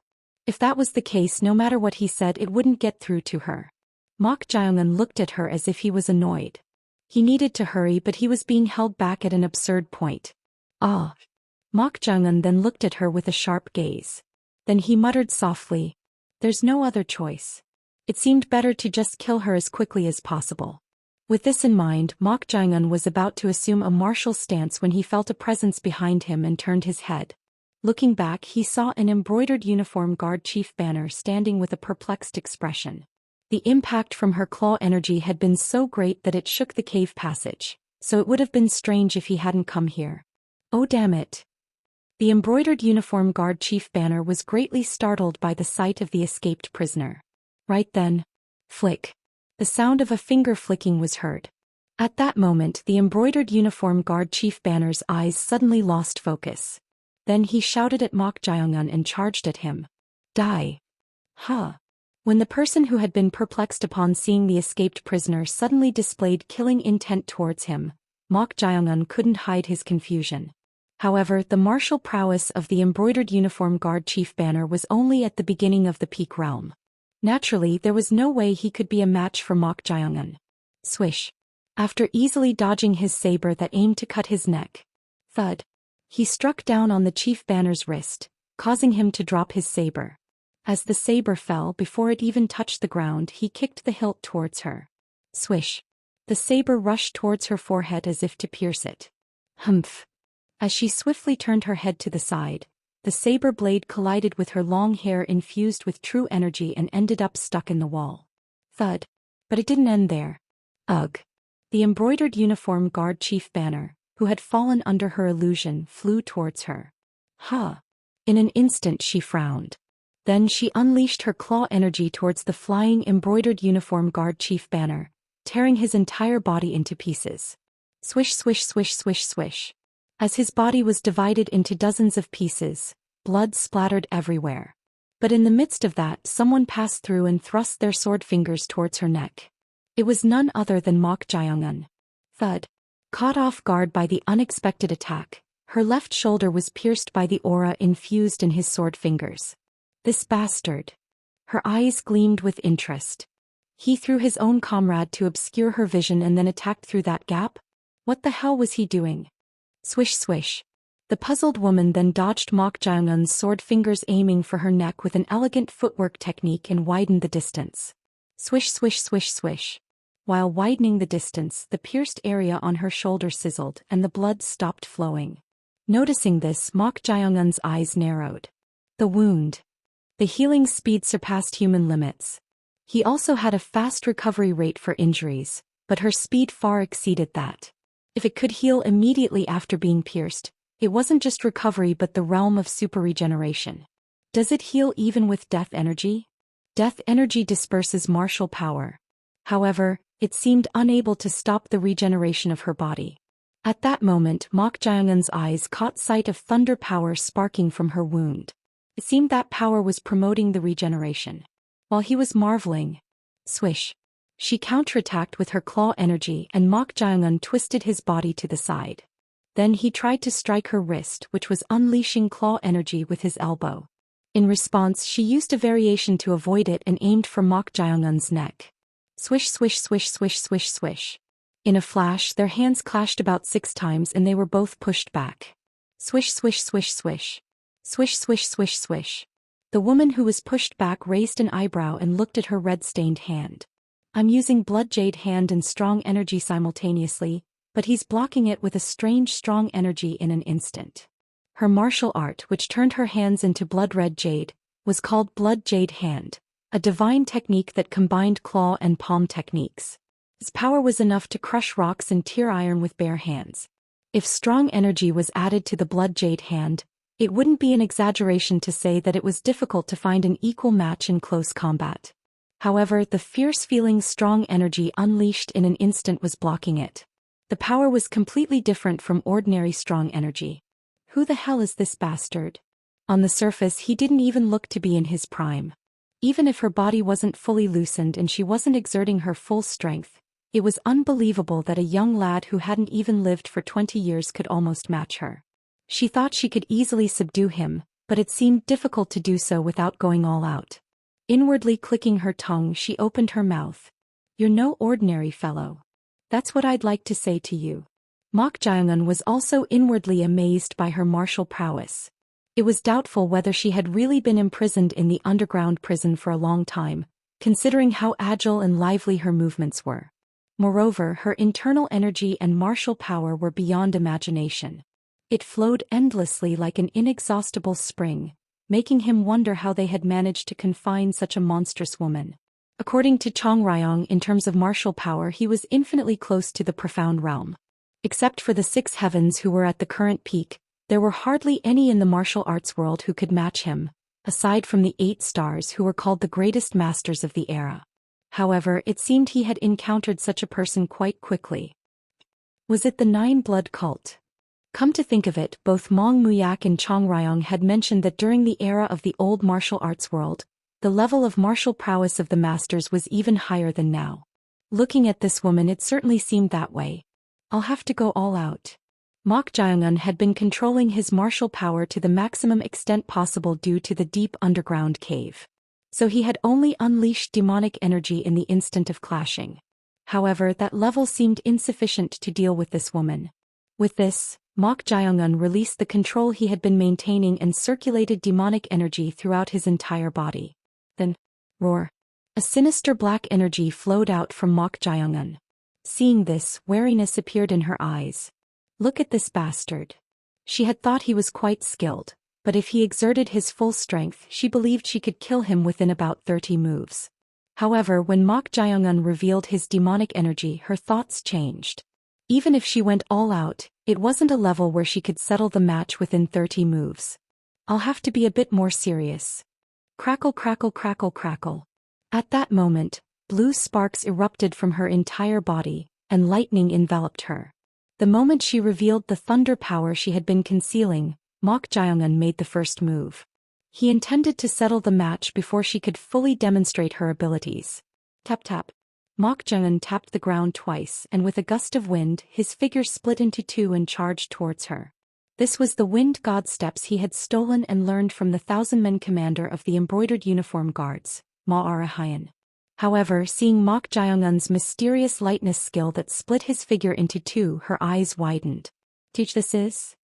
If that was the case, no matter what he said, it wouldn't get through to her. Mok Jae-eun looked at her as if he was annoyed. He needed to hurry, but he was being held back at an absurd point. Mok Jae-eun then looked at her with a sharp gaze. Then he muttered softly, There's no other choice. It seemed better to just kill her as quickly as possible. With this in mind, Mok Jae-eun was about to assume a martial stance when he felt a presence behind him and turned his head. Looking back, he saw an embroidered uniform guard Chief Banner standing with a perplexed expression. The impact from her claw energy had been so great that it shook the cave passage, so it would have been strange if he hadn't come here. Oh damn it. The embroidered uniform guard Chief Banner was greatly startled by the sight of the escaped prisoner. Right then, flick. The sound of a finger flicking was heard. At that moment, the embroidered uniform guard Chief Banner's eyes suddenly lost focus. Then he shouted at Mok Jae-un and charged at him. Die. Huh. When the person who had been perplexed upon seeing the escaped prisoner suddenly displayed killing intent towards him, Mok Jae-un couldn't hide his confusion. However, the martial prowess of the embroidered uniform guard Chief Banner was only at the beginning of the peak realm. Naturally, there was no way he could be a match for Mok Jae-un. Swish. After easily dodging his saber that aimed to cut his neck. Thud. He struck down on the Chief Banner's wrist, causing him to drop his saber. As the saber fell before it even touched the ground, he kicked the hilt towards her. Swish. The saber rushed towards her forehead as if to pierce it. Humph. As she swiftly turned her head to the side, the saber blade collided with her long hair infused with true energy and ended up stuck in the wall. Thud. But it didn't end there. Ugh. The embroidered uniform guard Chief Banner, who had fallen under her illusion, flew towards her. Huh. In an instant she frowned. Then she unleashed her claw energy towards the flying embroidered uniform guard Chief Banner, tearing his entire body into pieces. Swish swish swish swish swish. As his body was divided into dozens of pieces, blood splattered everywhere. But in the midst of that, someone passed through and thrust their sword fingers towards her neck. It was none other than Mok Jae-un. Thud. Caught off guard by the unexpected attack, her left shoulder was pierced by the aura infused in his sword fingers. This bastard. Her eyes gleamed with interest. He threw his own comrade to obscure her vision and then attacked through that gap? What the hell was he doing? Swish swish. The puzzled woman then dodged Mok Jae-un's sword fingers, aiming for her neck with an elegant footwork technique, and widened the distance. Swish swish swish swish. While widening the distance, the pierced area on her shoulder sizzled and the blood stopped flowing. Noticing this, Mok Jae-un's eyes narrowed. The wound. The healing speed surpassed human limits. He also had a fast recovery rate for injuries, but her speed far exceeded that. If it could heal immediately after being pierced, it wasn't just recovery but the realm of super regeneration. Does it heal even with death energy? Death energy disperses martial power. However, it seemed unable to stop the regeneration of her body. At that moment, Mok Jae-un's eyes caught sight of thunder power sparking from her wound. It seemed that power was promoting the regeneration. While he was marveling, swish. She counterattacked with her claw energy and Mok Jae-un twisted his body to the side. Then he tried to strike her wrist, which was unleashing claw energy with his elbow. In response, she used a variation to avoid it and aimed for Mok Jae-un's neck. Swish swish swish swish swish swish. In a flash, their hands clashed about 6 times and they were both pushed back. Swish swish swish swish. Swish swish swish swish. The woman who was pushed back raised an eyebrow and looked at her red-stained hand. I'm using blood jade hand and strong energy simultaneously, but he's blocking it with a strange strong energy in an instant. Her martial art, which turned her hands into blood-red jade, was called Blood Jade Hand, a divine technique that combined claw and palm techniques. Its power was enough to crush rocks and tear iron with bare hands. If strong energy was added to the Blood Jade Hand, it wouldn't be an exaggeration to say that it was difficult to find an equal match in close combat. However, the fierce feeling strong energy unleashed in an instant was blocking it. The power was completely different from ordinary strong energy. Who the hell is this bastard? On the surface, he didn't even look to be in his prime. Even if her body wasn't fully loosened and she wasn't exerting her full strength, it was unbelievable that a young lad who hadn't even lived for 20 years could almost match her. She thought she could easily subdue him, but it seemed difficult to do so without going all out. Inwardly clicking her tongue, she opened her mouth. You're no ordinary fellow. That's what I'd like to say to you. Mok Jae-un was also inwardly amazed by her martial prowess. It was doubtful whether she had really been imprisoned in the underground prison for a long time, considering how agile and lively her movements were. Moreover, her internal energy and martial power were beyond imagination. It flowed endlessly like an inexhaustible spring, making him wonder how they had managed to confine such a monstrous woman. According to Chong Ryong, in terms of martial power, he was infinitely close to the profound realm. Except for the 6 heavens who were at the current peak, there were hardly any in the martial arts world who could match him, aside from the 8 stars who were called the greatest masters of the era. However, it seemed he had encountered such a person quite quickly. Was it the Nine Blood cult? Come to think of it, both Mong Muyak and Chong Ryong had mentioned that during the era of the old martial arts world, the level of martial prowess of the masters was even higher than now. Looking at this woman, it certainly seemed that way. I'll have to go all out. Mok Jae-eun had been controlling his martial power to the maximum extent possible due to the deep underground cave. So he had only unleashed demonic energy in the instant of clashing. However, that level seemed insufficient to deal with this woman. With this, Mok Jae-eun released the control he had been maintaining and circulated demonic energy throughout his entire body. Then, roar. A sinister black energy flowed out from Mok Jae-eun. Seeing this, wariness appeared in her eyes. Look at this bastard. She had thought he was quite skilled, but if he exerted his full strength, she believed she could kill him within about 30 moves. However, when Mok Jae-eun revealed his demonic energy, her thoughts changed. Even if she went all out, it wasn't a level where she could settle the match within 30 moves. I'll have to be a bit more serious. Crackle, crackle, crackle, crackle. At that moment, blue sparks erupted from her entire body, and lightning enveloped her. The moment she revealed the thunder power she had been concealing, Mok Jae-eun made the first move. He intended to settle the match before she could fully demonstrate her abilities. Tap tap. Mok Jae-eun tapped the ground twice, and with a gust of wind, his figure split into two and charged towards her. This was the wind god steps he had stolen and learned from the thousand-men commander of the embroidered uniform guards, Ma Ara-hyun. However, seeing Mok Jae-eun's mysterious lightness skill that split his figure into two, her eyes widened. Teach this is?